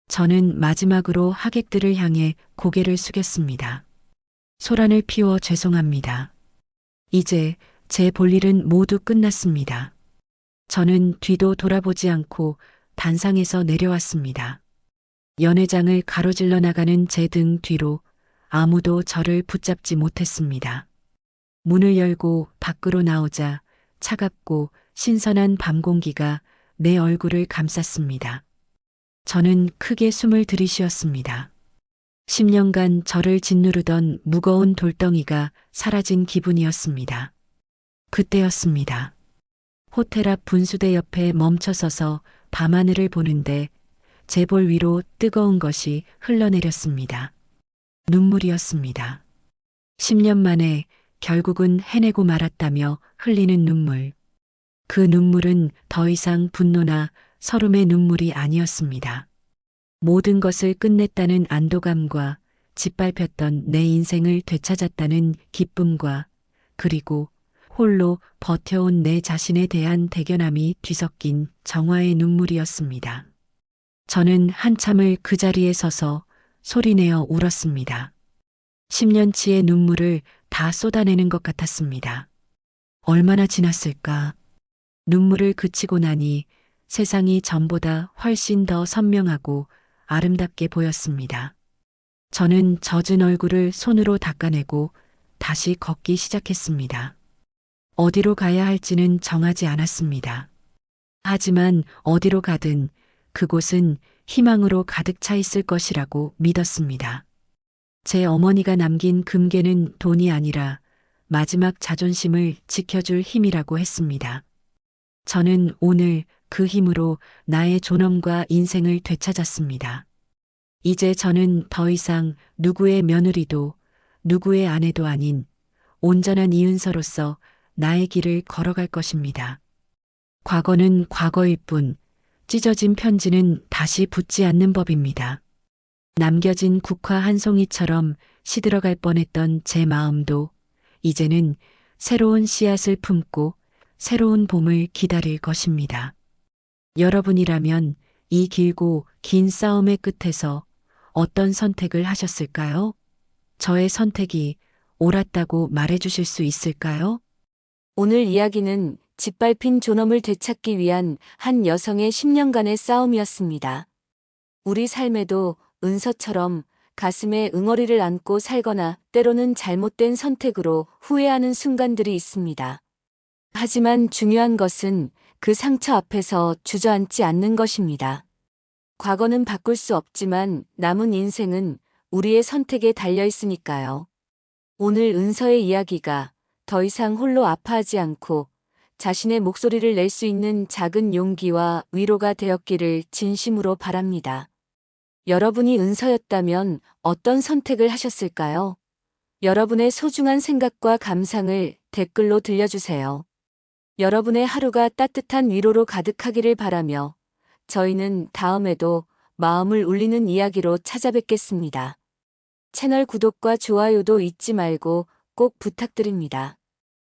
저는 마지막으로 하객들을 향해 고개를 숙였습니다. 소란을 피워 죄송합니다. 이제 제 볼일은 모두 끝났습니다. 저는 뒤도 돌아보지 않고 단상에서 내려왔습니다. 연회장을 가로질러 나가는 제 등 뒤로 아무도 저를 붙잡지 못했습니다. 문을 열고 밖으로 나오자 차갑고 신선한 밤 공기가 내 얼굴을 감쌌습니다. 저는 크게 숨을 들이쉬었습니다. 10년간 저를 짓누르던 무거운 돌덩이가 사라진 기분이었습니다. 그때였습니다. 호텔 앞 분수대 옆에 멈춰서서 밤하늘을 보는데 제 볼 위로 뜨거운 것이 흘러내렸습니다. 눈물이었습니다. 10년 만에 결국은 해내고 말았다며 흘리는 눈물. 그 눈물은 더 이상 분노나 서름의 눈물이 아니었습니다. 모든 것을 끝냈다는 안도감과 짓밟혔던 내 인생을 되찾았다는 기쁨과 그리고 홀로 버텨온 내 자신에 대한 대견함이 뒤섞인 정화의 눈물이었습니다. 저는 한참을 그 자리에 서서 소리내어 울었습니다. 10년치의 눈물을 다 쏟아내는 것 같았습니다. 얼마나 지났을까? 눈물을 그치고 나니 세상이 전보다 훨씬 더 선명하고 아름답게 보였습니다. 저는 젖은 얼굴을 손으로 닦아내고 다시 걷기 시작했습니다. 어디로 가야 할지는 정하지 않았습니다. 하지만 어디로 가든 그곳은 희망으로 가득 차 있을 것이라고 믿었습니다. 제 어머니가 남긴 금괴는 돈이 아니라 마지막 자존심을 지켜줄 힘이라고 했습니다. 저는 오늘 그 힘으로 나의 존엄과 인생을 되찾았습니다. 이제 저는 더 이상 누구의 며느리도 누구의 아내도 아닌 온전한 이은서로서 나의 길을 걸어갈 것입니다. 과거는 과거일 뿐 찢어진 편지는 다시 붙지 않는 법입니다. 남겨진 국화 한 송이처럼 시들어갈 뻔했던 제 마음도 이제는 새로운 씨앗을 품고 새로운 봄을 기다릴 것입니다. 여러분이라면 이 길고 긴 싸움의 끝에서 어떤 선택을 하셨을까요? 저의 선택이 옳았다고 말해주실 수 있을까요? 오늘 이야기는 짓밟힌 존엄을 되찾기 위한 한 여성의 10년간의 싸움이었습니다. 우리 삶에도 은서처럼 가슴에 응어리를 안고 살거나 때로는 잘못된 선택으로 후회하는 순간들이 있습니다. 하지만 중요한 것은 그 상처 앞에서 주저앉지 않는 것입니다. 과거는 바꿀 수 없지만 남은 인생은 우리의 선택에 달려 있으니까요. 오늘 은서의 이야기가 더 이상 홀로 아파하지 않고 자신의 목소리를 낼 수 있는 작은 용기와 위로가 되었기를 진심으로 바랍니다. 여러분이 은서였다면 어떤 선택을 하셨을까요? 여러분의 소중한 생각과 감상을 댓글로 들려주세요. 여러분의 하루가 따뜻한 위로로 가득하기를 바라며 저희는 다음에도 마음을 울리는 이야기로 찾아뵙겠습니다. 채널 구독과 좋아요도 잊지 말고 꼭 부탁드립니다.